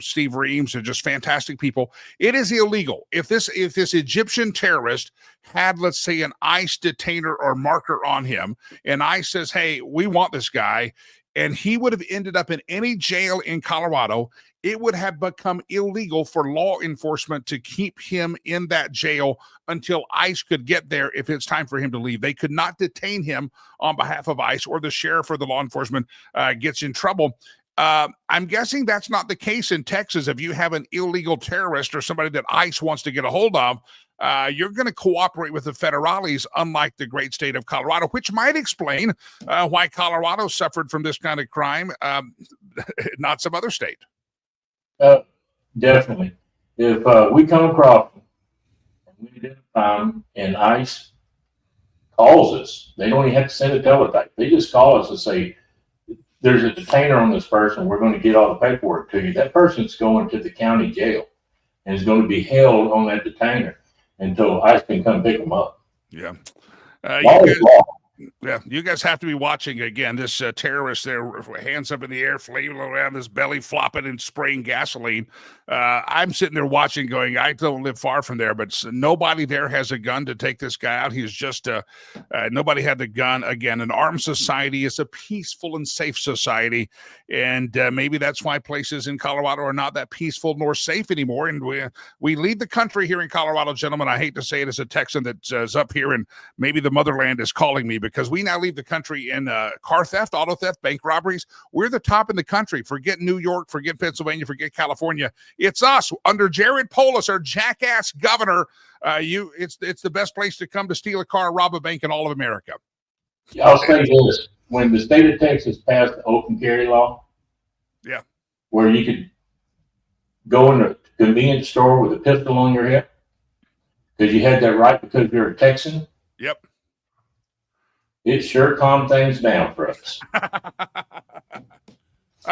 Steve Reams, are just fantastic people. It is illegal. If this Egyptian terrorist had, let's say, an ICE detainer or marker on him, and ICE says, hey, we want this guy, and he would have ended up in any jail in Colorado, it would have become illegal for law enforcement to keep him in that jail until ICE could get there if it's time for him to leave. They could not detain him on behalf of ICE, or the sheriff or the law enforcement gets in trouble. I'm guessing that's not the case in Texas. If you have an illegal terrorist or somebody that ICE wants to get a hold of, you're going to cooperate with the federales, unlike the great state of Colorado, which might explain why Colorado suffered from this kind of crime, not some other state. Definitely. If we come across them and we identify them and ICE calls us, they don't even have to send a teletype. They just call us and say, there's a detainer on this person. We're going to get all the paperwork to you. That person's going to the county jail and is going to be held on that detainer until ICE can come pick them up. Yeah. You guys have to be watching again. This terrorist there, hands up in the air, flailing around his belly, flopping and spraying gasoline. I'm sitting there watching, going, I don't live far from there, but nobody there has a gun to take this guy out. He's just nobody had the gun. Again, an armed society is a peaceful and safe society, and maybe that's why places in Colorado are not that peaceful nor safe anymore. And we lead the country here in Colorado, gentlemen. I hate to say it as a Texan that's up here, and maybe the motherland is calling me, because we now lead the country in car theft, auto theft, bank robberies. We're the top in the country. Forget New York, forget Pennsylvania, forget California. It's us under Jared Polis, our jackass governor. It's the best place to come to steal a car, rob a bank in all of America. I'll say this: when the state of Texas passed the open carry law, yeah, where you could go in a convenience store with a pistol on your hip because you had that right because you're a Texan. Yep. It sure calmed things down for us.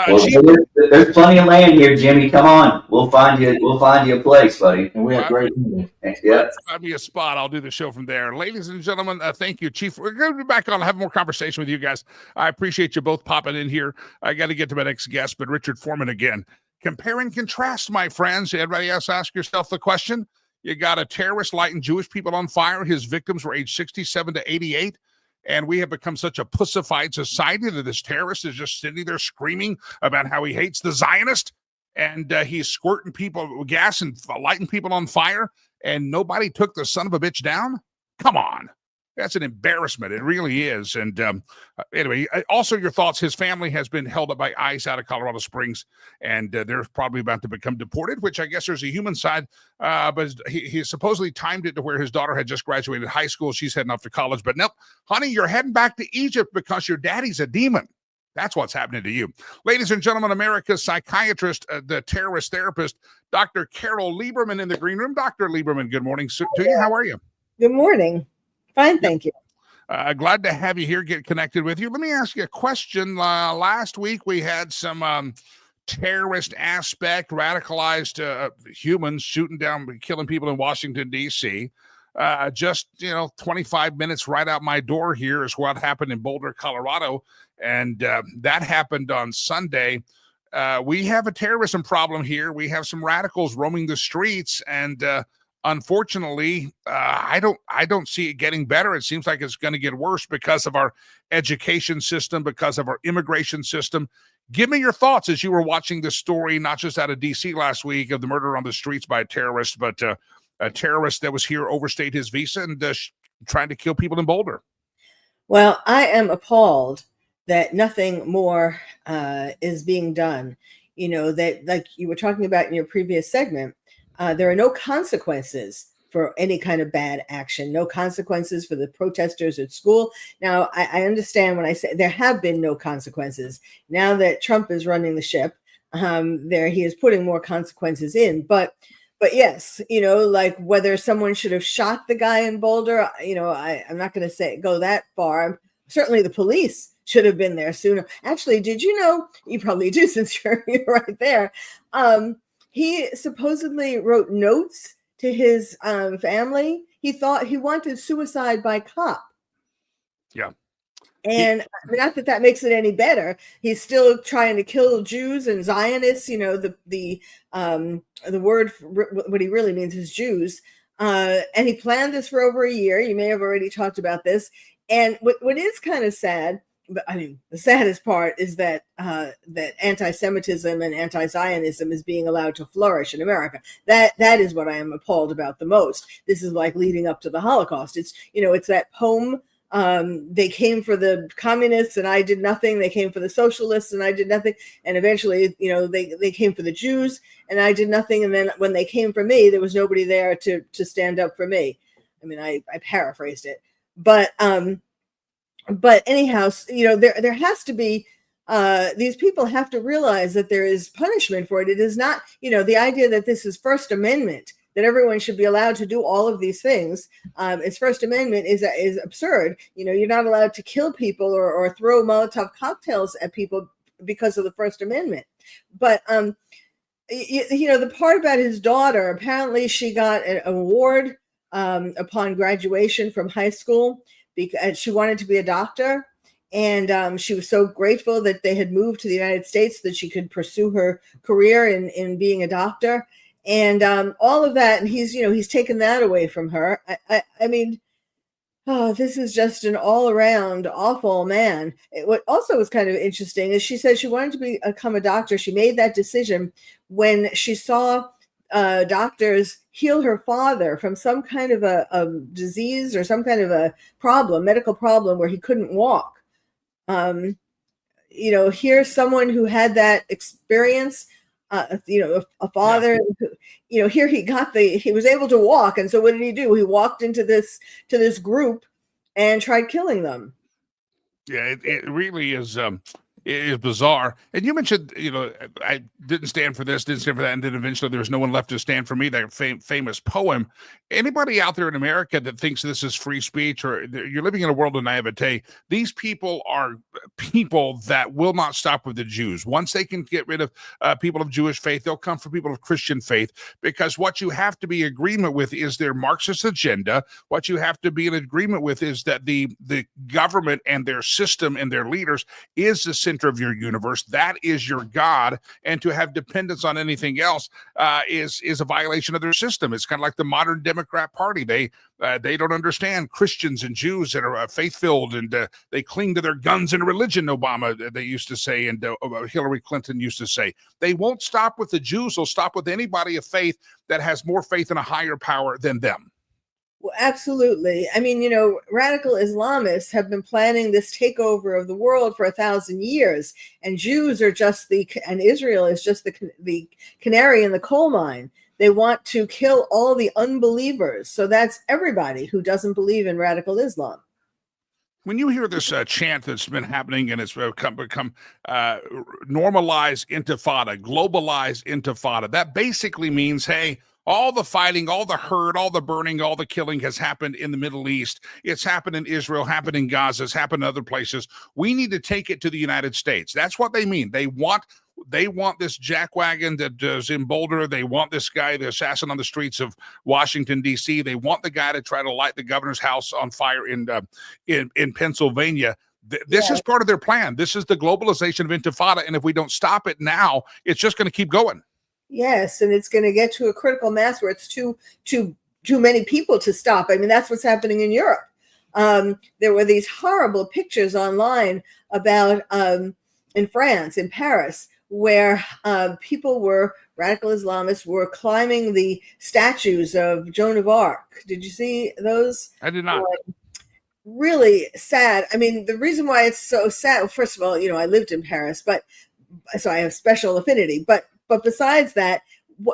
There's plenty of land here, Jimmy. Come on, we'll find you a place, buddy. And we have great money. Yeah, find me a spot. I'll do the show from there. Ladies and gentlemen, thank you, Chief. We're going to be back on and have more conversation with you guys. I appreciate you both popping in here. I got to get to my next guest, but Richard Foreman again. Compare and contrast, my friends. Everybody else, ask yourself the question. You got a terrorist lighting Jewish people on fire. His victims were aged 67 to 88. And we have become such a pussified society that this terrorist is just sitting there screaming about how he hates the Zionist, and he's squirting people with gas and lighting people on fire, and nobody took the son of a bitch down? Come on. That's an embarrassment. It really is. And anyway, also your thoughts. His family has been held up by ICE out of Colorado Springs, and they're probably about to become deported, which I guess there's a human side. But he supposedly timed it to where his daughter had just graduated high school. She's heading off to college. But nope, honey, you're heading back to Egypt because your daddy's a demon. That's what's happening to you. Ladies and gentlemen, America's psychiatrist, the terrorist therapist, Dr. Carol Lieberman in the green room. Dr. Lieberman, good morning to you. How are you? Good morning. Fine, thank you. Glad to have you here, get connected with you. Let me ask you a question. Last week, we had some terrorist aspect, radicalized humans shooting down, killing people in Washington, D.C. Just 25 minutes right out my door here is what happened in Boulder, Colorado. And that happened on Sunday. We have a terrorism problem here. We have some radicals roaming the streets, and unfortunately, I don't see it getting better. It seems like it's going to get worse because of our education system, because of our immigration system. Give me your thoughts as you were watching this story, not just out of D.C. last week of the murder on the streets by a terrorist, but a terrorist that was here overstayed his visa and trying to kill people in Boulder. Well, I am appalled that nothing more is being done. That, like you were talking about in your previous segment, there are no consequences for any kind of bad action, no consequences for the protesters at school. Now, I understand when I say there have been no consequences. Now that Trump is running the ship, he is putting more consequences in. But yes, like whether someone should have shot the guy in Boulder, I'm not going to go that far. Certainly the police should have been there sooner. Actually, did you know, you probably do since you're right there, he supposedly wrote notes to his family. He thought he wanted suicide by cop. Yeah. And not that makes it any better. He's still trying to kill Jews and Zionists. The word for what he really means is Jews. And he planned this for over a year. You may have already talked about this. And what is kind of sad, but I mean, the saddest part is that that anti-Semitism and anti-Zionism is being allowed to flourish in America. That is what I am appalled about the most. This is like leading up to the Holocaust. It's it's that poem They came for the communists and I did nothing. They came for the socialists and I did nothing. And eventually, they came for the Jews and I did nothing. And then when they came for me, there was nobody there to stand up for me. I mean, I paraphrased it, but anyhow, there has to be, these people have to realize that there is punishment for it. It is not, the idea that this is First Amendment, that everyone should be allowed to do all of these things. Its First Amendment is absurd. You're not allowed to kill people or throw Molotov cocktails at people because of the First Amendment. But, the part about his daughter, apparently she got an award upon graduation from high school because she wanted to be a doctor. And she was so grateful that they had moved to the United States so that she could pursue her career in being a doctor. And all of that, and he's taken that away from her. I mean, this is just an all-around awful man. What also was kind of interesting is she said she wanted to become a doctor. She made that decision when she saw doctors heal her father from some kind of a disease or some kind of a medical problem where he couldn't walk. Here's someone who had that experience. A father, here he was able to walk. And so what did he do? He walked into this group and tried killing them. Yeah, it really is. It is bizarre. And you mentioned, I didn't stand for this, didn't stand for that, and then eventually there was no one left to stand for me, that famous poem. Anybody out there in America that thinks this is free speech, or you're living in a world of naivete, these people are people that will not stop with the Jews. Once they can get rid of people of Jewish faith, they'll come for people of Christian faith, because what you have to be in agreement with is their Marxist agenda. What you have to be in agreement with is that the government and their system and their leaders is the center of your universe. That is your God, and to have dependence on anything else is a violation of their system. It's kind of like the modern Democrat Party. They don't understand Christians and Jews that are faith-filled, and they cling to their guns and religion, Obama, they used to say, and Hillary Clinton used to say. They won't stop with the Jews. They'll stop with anybody of faith that has more faith in a higher power than them. Well, absolutely. I mean, radical Islamists have been planning this takeover of the world for 1,000 years, and Jews are and Israel is just the canary in the coal mine. They want to kill all the unbelievers. So that's everybody who doesn't believe in radical Islam. When you hear this chant that's been happening, and it's become normalized intifada, globalized intifada, that basically means, hey, all the fighting, all the hurt, all the burning, all the killing has happened in the Middle East. It's happened in Israel, happened in Gaza, it's happened in other places. We need to take it to the United States. That's what they mean. They want this jackwagon that is in Boulder. They want this guy, the assassin on the streets of Washington, D.C. They want the guy to try to light the governor's house on fire in Pennsylvania. This is part of their plan. This is the globalization of intifada. And if we don't stop it now, it's just going to keep going. Yes, and it's going to get to a critical mass where it's too many people to stop. I mean, that's what's happening in Europe. There were these horrible pictures online about in France, in Paris, where radical Islamists were climbing the statues of Joan of Arc. Did you see those? I did not. Really sad. I mean, the reason why it's so sad, first of all, I lived in Paris, so I have special affinity, but besides that,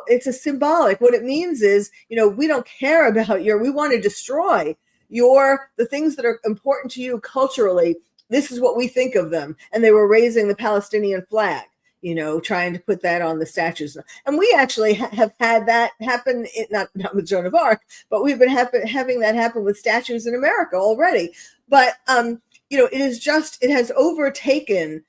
it's a symbolic. What it means is, we don't care about we want to destroy the things that are important to you culturally. This is what we think of them. And they were raising the Palestinian flag, trying to put that on the statues. And we actually have had that happen, not with Joan of Arc, but we've been having that happen with statues in America already. But, it has overtaken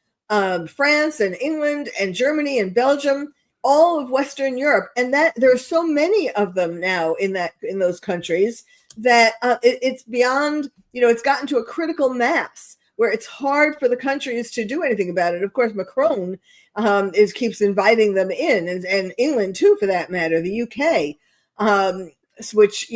France and England and Germany and Belgium, all of Western Europe, and that there are so many of them now in those countries that it's beyond. It's gotten to a critical mass where it's hard for the countries to do anything about it. Of course, Macron keeps inviting them in, and England too, for that matter, the UK, which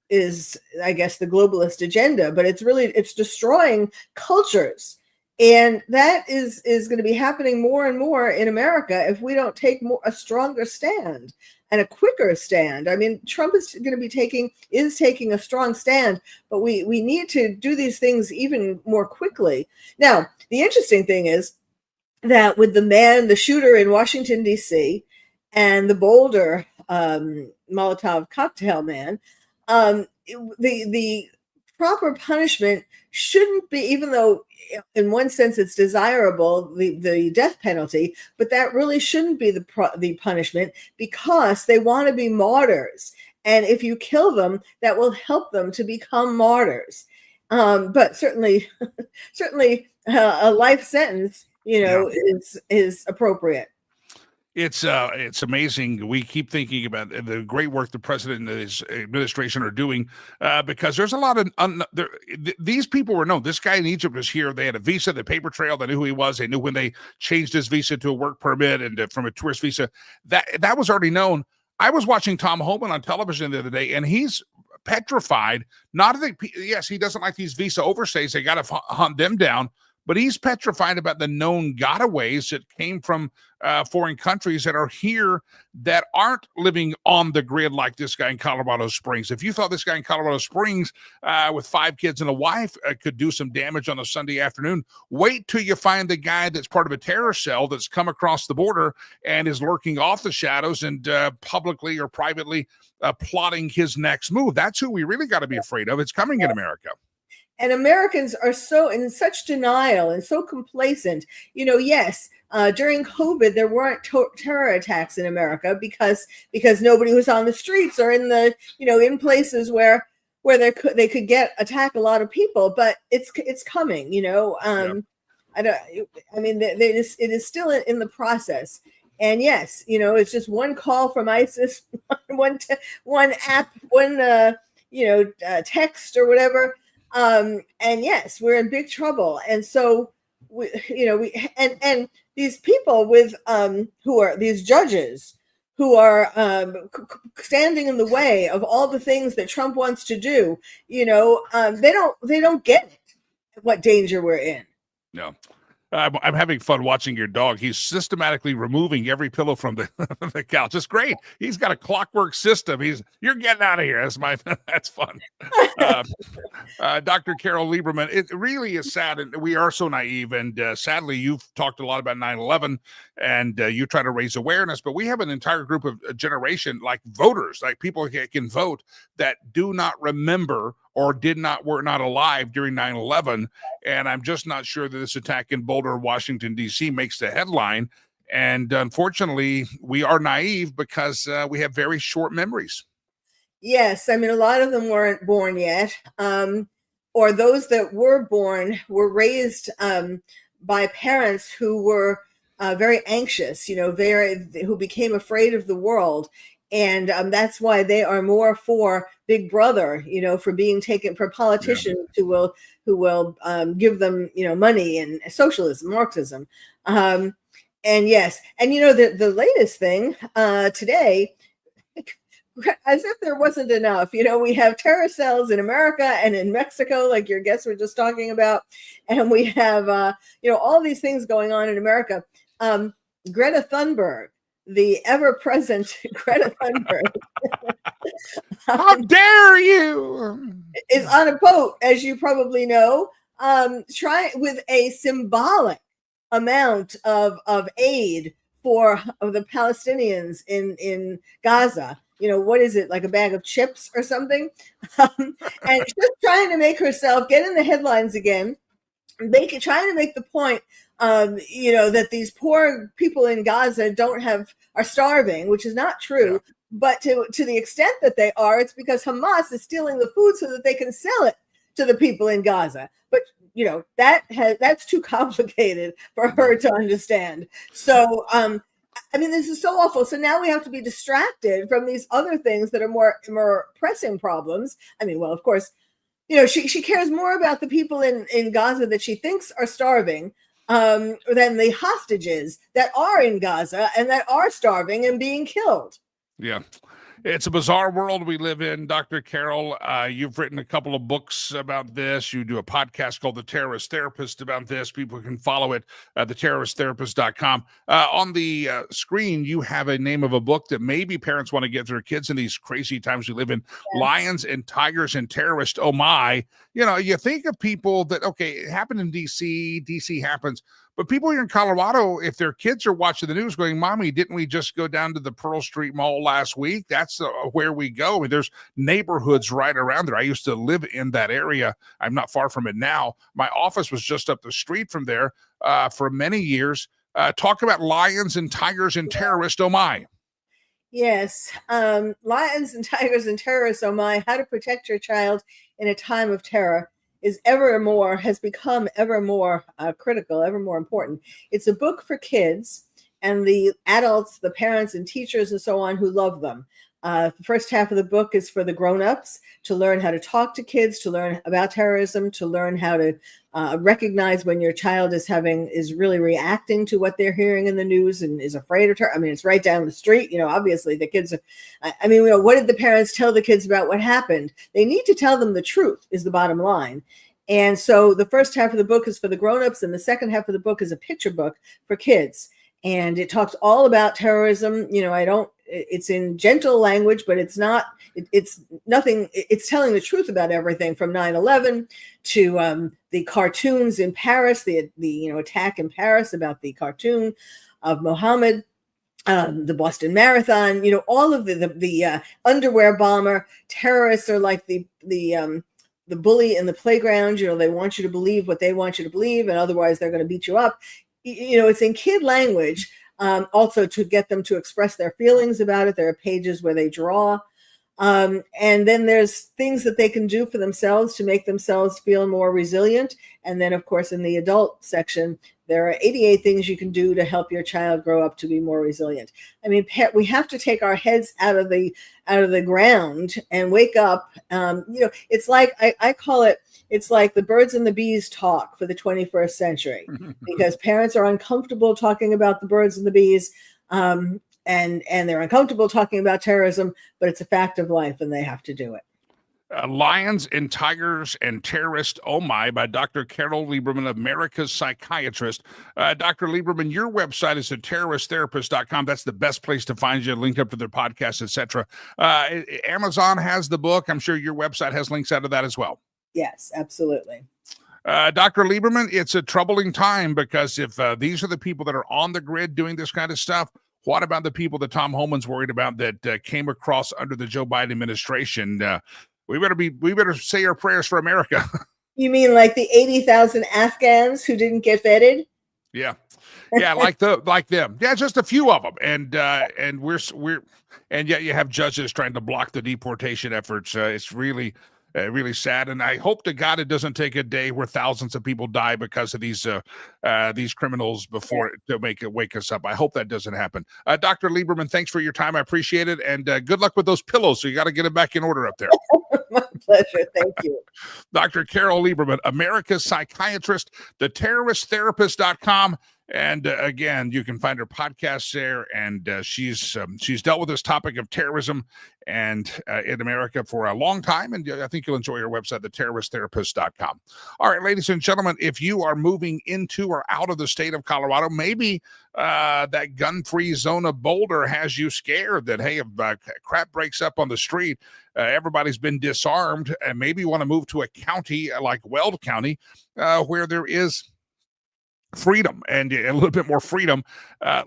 is, I guess, the globalist agenda. But it's destroying cultures. And that is going to be happening more and more in America if we don't take a stronger stand. a quicker stand. I mean, Trump is going to be taking a strong stand, but we need to do these things even more quickly. Now, the interesting thing is that with the shooter in Washington, D.C., and the Boulder Molotov cocktail man, the proper punishment shouldn't be, even though in one sense it's desirable, the death penalty, but that really shouldn't be the punishment, because they want to be martyrs. And if you kill them, that will help them to become martyrs. But certainly a life sentence, is appropriate. It's amazing. We keep thinking about the great work the president and his administration are doing, because there's a lot of these people were known. This guy in Egypt was here. They had a visa, the paper trail. They knew who he was. They knew when they changed his visa to a work permit and from a tourist visa. That was already known. I was watching Tom Homan on television the other day, and he's petrified. Yes, he doesn't like these visa overstays. They got to hunt them down. But he's petrified about the known gotaways that came from foreign countries that are here that aren't living on the grid like this guy in Colorado Springs. If you thought this guy in Colorado Springs with 5 kids and a wife could do some damage on a Sunday afternoon, wait till you find the guy that's part of a terror cell that's come across the border and is lurking off the shadows and publicly or privately plotting his next move. That's who we really got to be afraid of. It's coming in America. And Americans are so in such denial and so complacent. Yes, during COVID, there weren't terror attacks in America because nobody was on the streets or in the, in places where they could attack a lot of people. But it's coming, Yeah. It is still in the process. And yes, it's just one call from ISIS, one app, text or whatever. And yes, we're in big trouble. And so and these people who are these judges who are standing in the way of all the things that Trump wants to do, they don't get it, what danger we're in. No. I'm having fun watching your dog. He's systematically removing every pillow from the couch. It's great. He's got a clockwork system. You're getting out of here. That's fun. Dr. Carol Lieberman, it really is sad, and we are so naive. And sadly, you've talked a lot about 9/11, and you try to raise awareness. But we have an entire group of a generation, like voters, like people who can vote, that do not remember or were not alive during 9/11. And I'm just not sure that this attack in Boulder, Washington, D.C. makes the headline. And unfortunately, we are naive because we have very short memories. Yes. I mean, a lot of them weren't born yet. Or those that were born were raised by parents who were very anxious, who became afraid of the world. And that's why they are more for Big Brother, for being taken for politicians who will give them, money, and socialism, Marxism. And yes, and the latest thing today, as if there wasn't enough, we have terror cells in America and in Mexico, like your guests were just talking about, and we have all these things going on in America. Greta Thunberg, the ever-present Greta Thunberg. How dare you! Is on a boat, as you probably know, trying with a symbolic amount of aid for the Palestinians in Gaza. What is it, like a bag of chips or something? And she's trying to make herself get in the headlines again, trying to make the point, that these poor people in Gaza are starving, which is not true. Yeah. But to the extent that they are, it's because Hamas is stealing the food so that they can sell it to the people in Gaza. But that's too complicated for her to understand. So this is so awful. So now we have to be distracted from these other things that are more pressing problems. Of course, she cares more about the people in Gaza that she thinks are starving than the hostages that are in Gaza and that are starving and being killed. Yeah. It's a bizarre world we live in, Dr. Carol. You've written a couple of books about this. You do a podcast called The Terrorist Therapist about this. People can follow it at theterroristtherapist.com. On the screen, you have a name of a book that maybe parents want to get their kids in these crazy times we live in. Yes. Lions and Tigers and Terrorists. Oh, my. You know, you think of people that, okay, it happened in D.C. D.C. happens. But people here in Colorado, if their kids are watching the news going, Mommy, didn't we just go down to the Pearl Street Mall last week? That's where we go. I mean, there's neighborhoods right around there. I used to live in that area. I'm not far from it now. My office was just up the street from there for many years. Talk about lions and tigers and terrorists, oh my. Yes. Lions and tigers and terrorists, oh my. How to protect your child in a time of terror has become ever more critical, ever more important. It's a book for kids and the adults, the parents and teachers and so on who love them. The first half of the book is for the grown-ups to learn how to talk to kids, to learn about terrorism, to learn how to recognize when your child is really reacting to what they're hearing in the news and is afraid of terror. I mean, it's right down the street. You know, obviously the kids what did the parents tell the kids about what happened? They need to tell them the truth is the bottom line. And so the first half of the book is for the grown-ups and the second half of the book is a picture book for kids. And it talks all about terrorism. You know, it's in gentle language, but it's nothing. It's telling the truth about everything from 9/11 to the cartoons in Paris, the attack in Paris, about the cartoon of Mohammed, the Boston Marathon, all of the underwear bomber. Terrorists are like the bully in the playground. They want you to believe what they want you to believe, and otherwise they're going to beat you up. It's in kid language, also to get them to express their feelings about it. There are pages where they draw. And then there's things that they can do for themselves to make themselves feel more resilient. And then, of course, in the adult section, there are 88 things you can do to help your child grow up to be more resilient. I mean, we have to take our heads out of the ground and wake up. It's like, I call it, it's like the birds and the bees talk for the 21st century, because parents are uncomfortable talking about the birds and the bees, and they're uncomfortable talking about terrorism, but it's a fact of life and they have to do it. Lions and Tigers and Terrorists, oh my, by Dr. Carol Lieberman, America's Psychiatrist. Dr. Lieberman, your website is theterroristtherapist.com. That's the best place to find you, link up to their podcast, etc. Amazon has the book. I'm sure your website has links out of that as well. Yes, absolutely. Dr. Lieberman, it's a troubling time, because if these are the people that are on the grid doing this kind of stuff, what about the people that Tom Homan's worried about that came across under the Joe Biden administration? We better say our prayers for America. You mean like the 80,000 Afghans who didn't get vetted? Yeah, like them. Yeah, just a few of them, and we're yet you have judges trying to block the deportation efforts. It's really sad, and I hope to God it doesn't take a day where thousands of people die because of these criminals before to wake us up. I hope that doesn't happen. Dr. Lieberman, thanks for your time. I appreciate it, and good luck with those pillows. So you got to get them back in order up there. My pleasure. Thank you. Dr. Carol Lieberman, America's Psychiatrist, theterroristtherapist.com. And again, you can find her podcast there, and she's dealt with this topic of terrorism and in America for a long time, and I think you'll enjoy her website, theterroristtherapist.com. All right, ladies and gentlemen, if you are moving into or out of the state of Colorado, maybe that gun-free zone of Boulder has you scared that, hey, if crap breaks up on the street, everybody's been disarmed, and maybe you want to move to a county like Weld County where there is freedom and a little bit more freedom.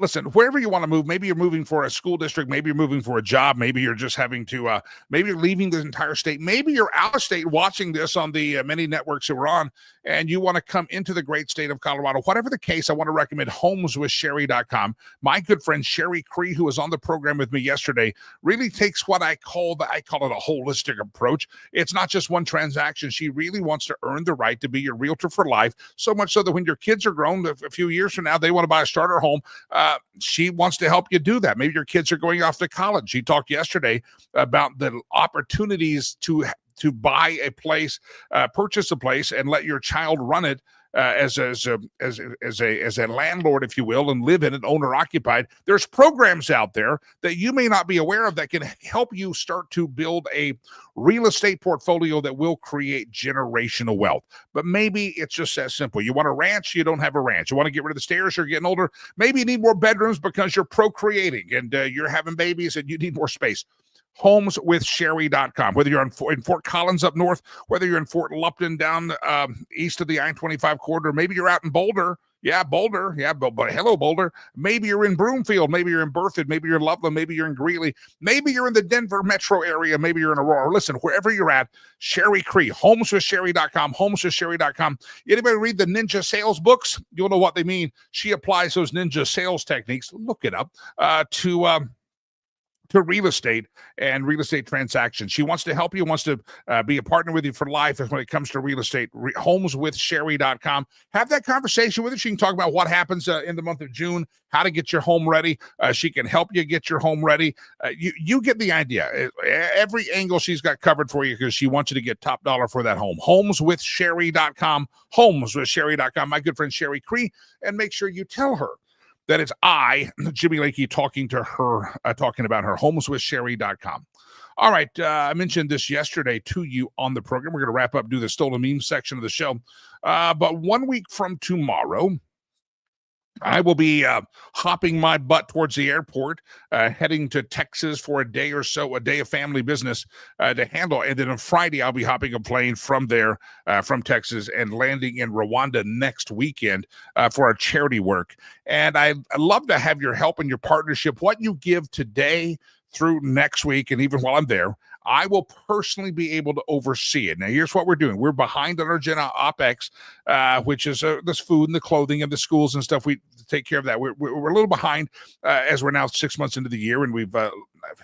Listen, wherever you want to move, maybe you're moving for a school district, maybe you're moving for a job, maybe you're just having to, maybe you're leaving the entire state, maybe you're out of state watching this on the many networks that we're on, and you want to come into the great state of Colorado. Whatever the case, I want to recommend homeswithsherry.com. My good friend Sherry Cree, who was on the program with me yesterday, really takes what I call it a holistic approach. It's not just one transaction. She really wants to earn the right to be your realtor for life, so much so that when your kids are grown, a few years from now, they want to buy a starter home. She wants to help you do that. Maybe your kids are going off to college. She talked yesterday about the opportunities to buy a place, purchase a place, and let your child run it as a landlord, if you will, and live in it, owner occupied. There's programs out there that you may not be aware of that can help you start to build a real estate portfolio that will create generational wealth. But maybe it's just as simple. You want a ranch, you don't have a ranch. You want to get rid of the stairs, you're getting older. Maybe you need more bedrooms because you're procreating and you're having babies and you need more space. HomesWithSherry.com. Whether you're in Fort Collins up north, whether you're in Fort Lupton down east of the I-25 corridor, maybe you're out in Boulder. Yeah, Boulder. Yeah, but hello, Boulder. Maybe you're in Broomfield. Maybe you're in Berthoud. Maybe you're in Loveland. Maybe you're in Greeley. Maybe you're in the Denver metro area. Maybe you're in Aurora. Listen, wherever you're at, Sherry Cree, HomesWithSherry.com, HomesWithSherry.com. Anybody read the ninja sales books? You'll know what they mean. She applies those ninja sales techniques. Look it up to real estate and real estate transactions. She wants to help you, wants to be a partner with you for life when it comes to real estate. HomesWithSherry.com. Have that conversation with her. She can talk about what happens in the month of June, how to get your home ready. She can help you get your home ready. You get the idea. Every angle she's got covered for you because she wants you to get top dollar for that home. HomesWithSherry.com. HomesWithSherry.com. My good friend Sherry Cree. And make sure you tell her that it's I, Jimmy Lakey, talking to her, talking about her. HomesWithSherry.com. All right, I mentioned this yesterday to you on the program. We're going to wrap up, do the Stolen Meme section of the show. But 1 week from tomorrow, I will be hopping my butt towards the airport, heading to Texas for a day or so, a day of family business to handle. And then on Friday, I'll be hopping a plane from there, from Texas, and landing in Rwanda next weekend for our charity work. And I'd love to have your help and your partnership. What you give today through next week, and even while I'm there, I will personally be able to oversee it. Now, here's what we're doing. We're behind on our Gen OpEx, which is this food and the clothing and the schools and stuff. We take care of that. We're a little behind as we're now 6 months into the year, and we've had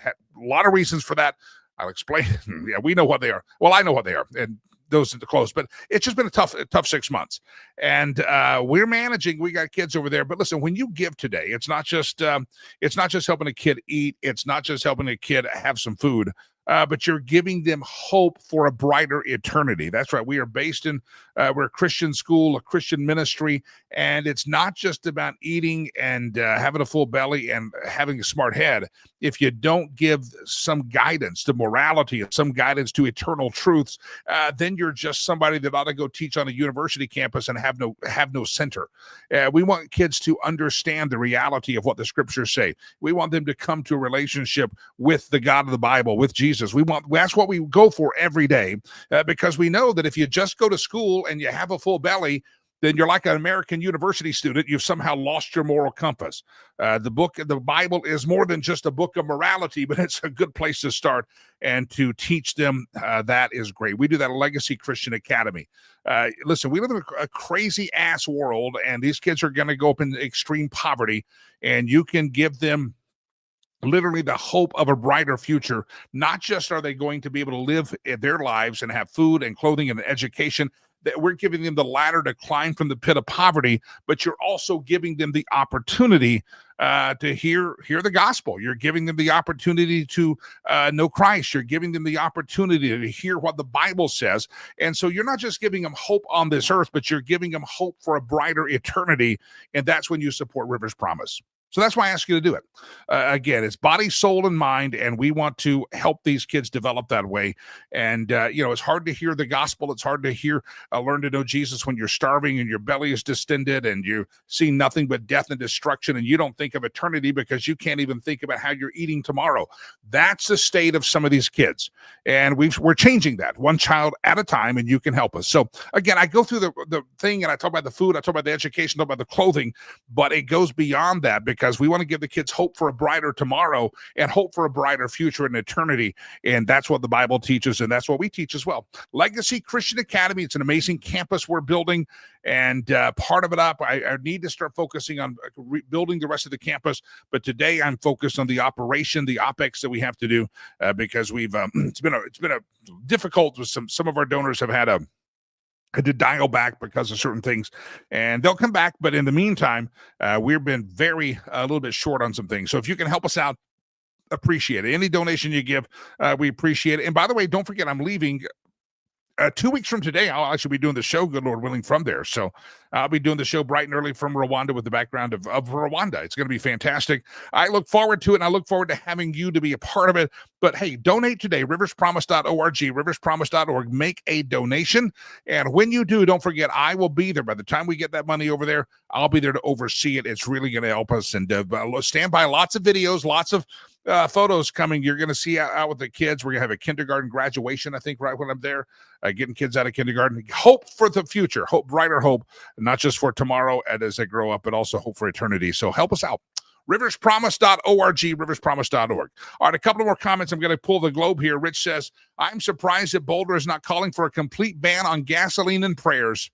a lot of reasons for that. I'll explain. Yeah, we know what they are. Well, I know what they are, and those are the close, but it's just been a tough 6 months, and we're managing. We got kids over there, but listen, when you give today, it's not just helping a kid eat. It's not just helping a kid have some food. But you're giving them hope for a brighter eternity. That's right. We are based in, we're a Christian school, a Christian ministry, and it's not just about eating and having a full belly and having a smart head. If you don't give some guidance to morality and some guidance to eternal truths, then you're just somebody that ought to go teach on a university campus and have no center. We want kids to understand the reality of what the scriptures say. We want them to come to a relationship with the God of the Bible, with Jesus. That's what we go for every day, because we know that if you just go to school and you have a full belly, then you're like an American university student. You've somehow lost your moral compass. The Bible is more than just a book of morality, but it's a good place to start, and to teach them that is great. We do that at Legacy Christian Academy. Listen, we live in a crazy ass world, and these kids are going to go up in extreme poverty, and you can give them literally the hope of a brighter future. Not just are they going to be able to live their lives and have food and clothing and education, that we're giving them the ladder to climb from the pit of poverty, but you're also giving them the opportunity to hear the gospel. You're giving them the opportunity to know Christ. You're giving them the opportunity to hear what the Bible says. And so you're not just giving them hope on this earth, but you're giving them hope for a brighter eternity. And that's when you support Rivers Promise. So that's why I ask you to do it. Again, it's body, soul, and mind, and we want to help these kids develop that way. And, it's hard to hear the gospel. It's hard to learn to know Jesus when you're starving and your belly is distended and you see nothing but death and destruction, and you don't think of eternity because you can't even think about how you're eating tomorrow. That's the state of some of these kids, and we're changing that one child at a time, and you can help us. So, again, I go through the thing, and I talk about the food, I talk about the education, I talk about the clothing, but it goes beyond that, because we want to give the kids hope for a brighter tomorrow and hope for a brighter future in eternity. And that's what the Bible teaches, and that's what we teach as well. Legacy Christian Academy, it's an amazing campus we're building, and part of it up, I need to start focusing on building the rest of the campus. But today I'm focused on the operation, the OpEx that we have to do, because we've it's been a difficult with some of our donors have had to dial back because of certain things, and they'll come back. But in the meantime, we've been a little bit short on some things. So if you can help us out, appreciate it. Any donation you give, we appreciate it. And by the way, don't forget, I'm leaving 2 weeks from today, I'll actually be doing the show, good Lord willing, from there. So I'll be doing the show bright and early from Rwanda with the background of Rwanda. It's going to be fantastic. I look forward to it, and I look forward to having you to be a part of it. But hey, donate today, riverspromise.org, riverspromise.org. Make a donation. And when you do, don't forget, I will be there. By the time we get that money over there, I'll be there to oversee it. It's really going to help us. And stand by, lots of videos, lots of photos coming. You're going to see out with the kids. We're going to have a kindergarten graduation, I think, right when I'm there, getting kids out of kindergarten. Hope for the future, hope, brighter hope, not just for tomorrow and as they grow up, but also hope for eternity. So help us out. Riverspromise.org, riverspromise.org. All right, a couple more comments. I'm going to pull the globe here. Rich says, I'm surprised that Boulder is not calling for a complete ban on gasoline and prayers.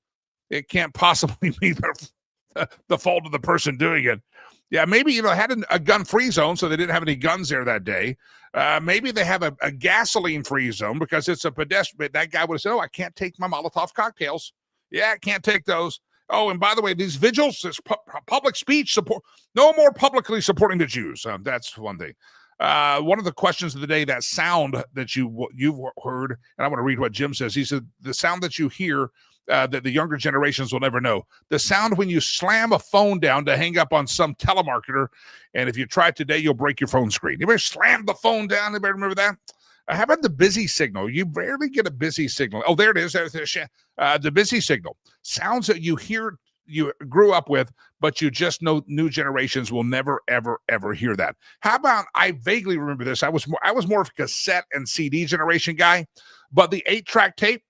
It can't possibly be the fault of the person doing it. Yeah, maybe, had a gun-free zone, so they didn't have any guns there that day. Maybe they have a gasoline-free zone because it's a pedestrian. That guy would have said, I can't take my Molotov cocktails. Yeah, I can't take those. Oh, and by the way, these vigils, this public speech support, no more publicly supporting the Jews. That's one thing. One of the questions of the day, that sound that you've heard, and I want to read what Jim says. He said, the sound that you hear that the younger generations will never know. The sound when you slam a phone down to hang up on some telemarketer, and if you try it today, you'll break your phone screen. You better slam the phone down. Anybody remember that? How about the busy signal? You rarely get a busy signal. Oh, there it is. The busy signal. Sounds that you hear, you grew up with, but you just know new generations will never, ever, ever hear that. How about, I vaguely remember this. I was more of a cassette and CD generation guy, but the 8-track tape,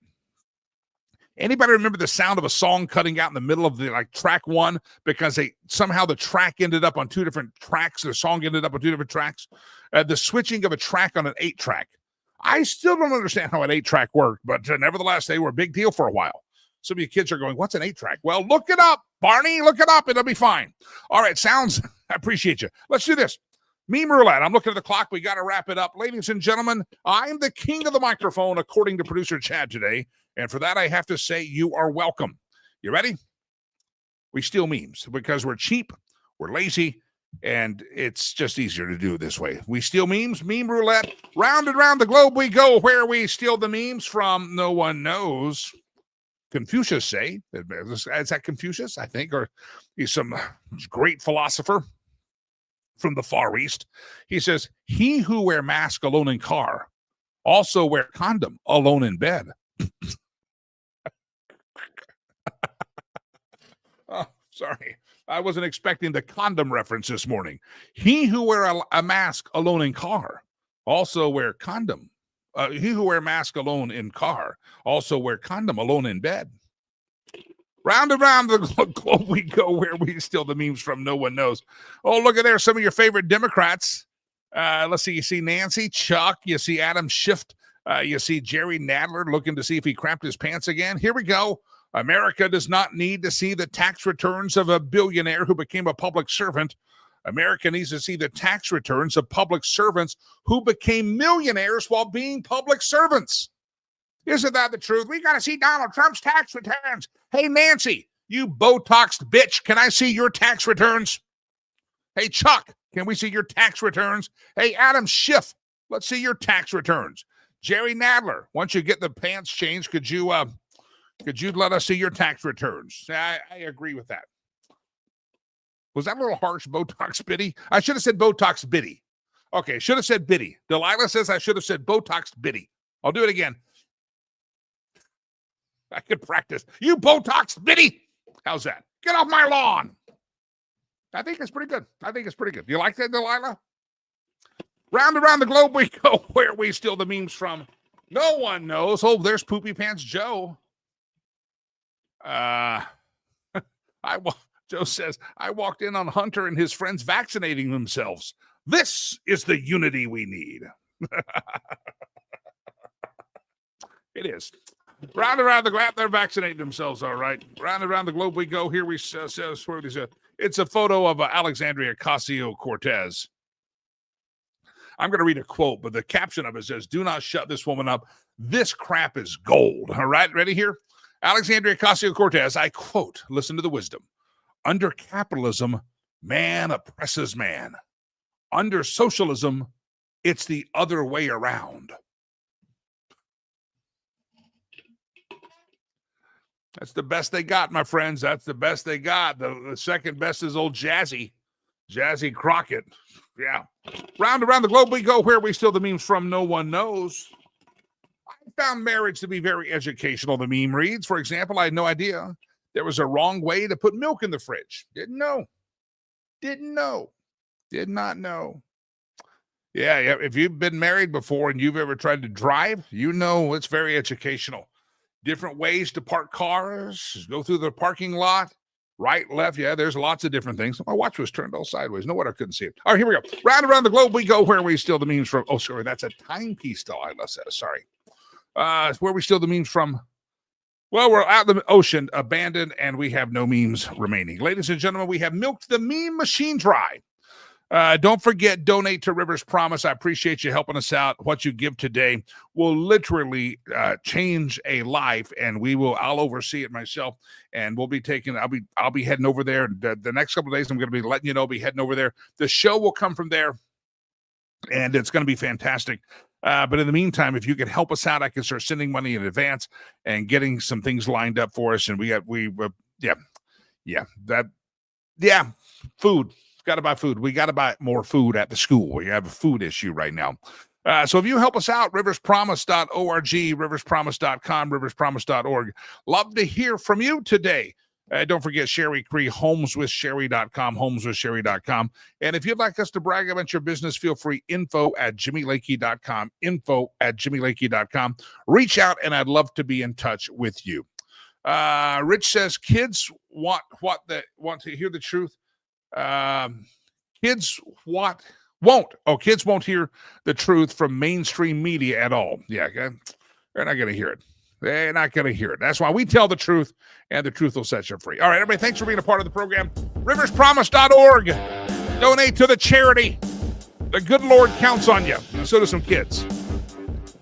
anybody remember the sound of a song cutting out in the middle of the track one because somehow the track ended up on 2 different tracks? The song ended up on 2 different tracks. The switching of a track on an 8-track. I still don't understand how an 8-track worked, but nevertheless, they were a big deal for a while. Some of you kids are going, what's an 8-track? Well, look it up, Barney. Look it up. It'll be fine. All right, sounds. I appreciate you. Let's do this. Meme roulette. I'm looking at the clock. We got to wrap it up. Ladies and gentlemen, I'm the king of the microphone, according to producer Chad today. And for that, I have to say you are welcome. You ready? We steal memes because we're cheap, we're lazy, and it's just easier to do it this way. We steal memes, meme roulette. Round and round the globe we go, where we steal the memes from no one knows. Confucius say, is that Confucius, I think, or he's some great philosopher from the Far East. He says, he who wear mask alone in car also wear condom alone in bed. Oh, sorry. I wasn't expecting the condom reference this morning. He who wear a mask alone in car also wear condom. He who wear mask alone in car also wear condom alone in bed. Round and round the globe we go, where we steal the memes from no one knows. Oh, look at there, some of your favorite Democrats. Let's see, you see Nancy, Chuck, you see Adam Schiff, you see Jerry Nadler looking to see if he crapped his pants again. Here we go. America does not need to see the tax returns of a billionaire who became a public servant. America needs to see the tax returns of public servants who became millionaires while being public servants. Isn't that the truth? We got to see Donald Trump's tax returns. Hey, Nancy, you Botoxed bitch, can I see your tax returns? Hey, Chuck, can we see your tax returns? Hey, Adam Schiff, let's see your tax returns. Jerry Nadler, once you get the pants changed, could you let us see your tax returns? I agree with that. Was that a little harsh, Botox Biddy? I should have said Botox Biddy. Okay, should have said Biddy. Delilah says I should have said Botox Biddy. I'll do it again. I could practice. You Botox Biddy. How's that? Get off my lawn. I think it's pretty good. You like that, Delilah? Round and round the globe we go, where we steal the memes from no one knows. Oh, there's Poopy Pants Joe. Joe says, I walked in on Hunter and his friends vaccinating themselves. This is the unity we need. It is. Round and round the globe, they're vaccinating themselves, all right. Round and round the globe we go. Here we says, it's a photo of Alexandria Ocasio-Cortez. I'm going to read a quote, but the caption of it says, do not shut this woman up. This crap is gold. All right, ready here? Alexandria Ocasio-Cortez, I quote, listen to the wisdom. Under capitalism, man oppresses man. Under socialism, it's the other way around. That's the best they got, my friends. That's the best they got. The second best is old Jazzy Crockett. Yeah. Round around the globe we go. Where we steal the memes from, no one knows. I found marriage to be very educational, the meme reads. For example, I had no idea there was a wrong way to put milk in the fridge. Did not know. Yeah. If you've been married before and you've ever tried to drive, you know it's very educational. Different ways to park cars, go through the parking lot, right, left. Yeah, there's lots of different things. My watch was turned all sideways. No wonder I couldn't see it. All right, here we go. Round around the globe we go. Where we steal the memes from. Oh, sorry, that's a timepiece though. I lost that. Sorry. Where we steal the memes from. Well, we're out in the ocean, abandoned, and we have no memes remaining. Ladies and gentlemen, we have milked the meme machine dry. Don't forget, donate to Rivers Promise. I appreciate you helping us out. What you give today will literally change a life, and I'll oversee it myself, and I'll be heading over there. The next couple of days, I'm going to be letting you know, be heading over there. The show will come from there, and it's going to be fantastic. But in the meantime, if you can help us out, I can start sending money in advance and getting some things lined up for us. And food. Got to buy food. We got to buy more food at the school. We have a food issue right now. So if you help us out, riverspromise.org, riverspromise.com, riverspromise.org. Love to hear from you today. Don't forget Sherry Cree, homeswithsherry.com, homeswithsherry.com. And if you'd like us to brag about your business, feel free, info@jimmylakey.com, info@jimmylakey.com. Reach out, and I'd love to be in touch with you. Rich says kids want to hear the truth. Kids won't hear the truth from mainstream media at all. Yeah, they're not going to hear it. They're not going to hear it. That's why we tell the truth, and the truth will set you free. All right, everybody, thanks for being a part of the program. Riverspromise.org. Donate to the charity. The good Lord counts on you. So do some kids.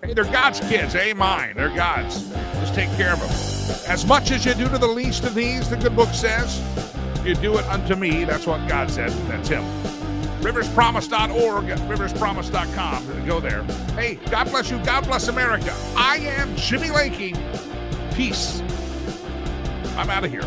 Hey, they're God's kids. They ain't mine. They're God's. Just take care of them. As much as you do to the least of these, the good book says, you do it unto me. That's what God said. That's him. Riverspromise.org, riverspromise.com. Go there. Hey, God bless you. God bless America. I am Jimmy Lakey. Peace. I'm out of here.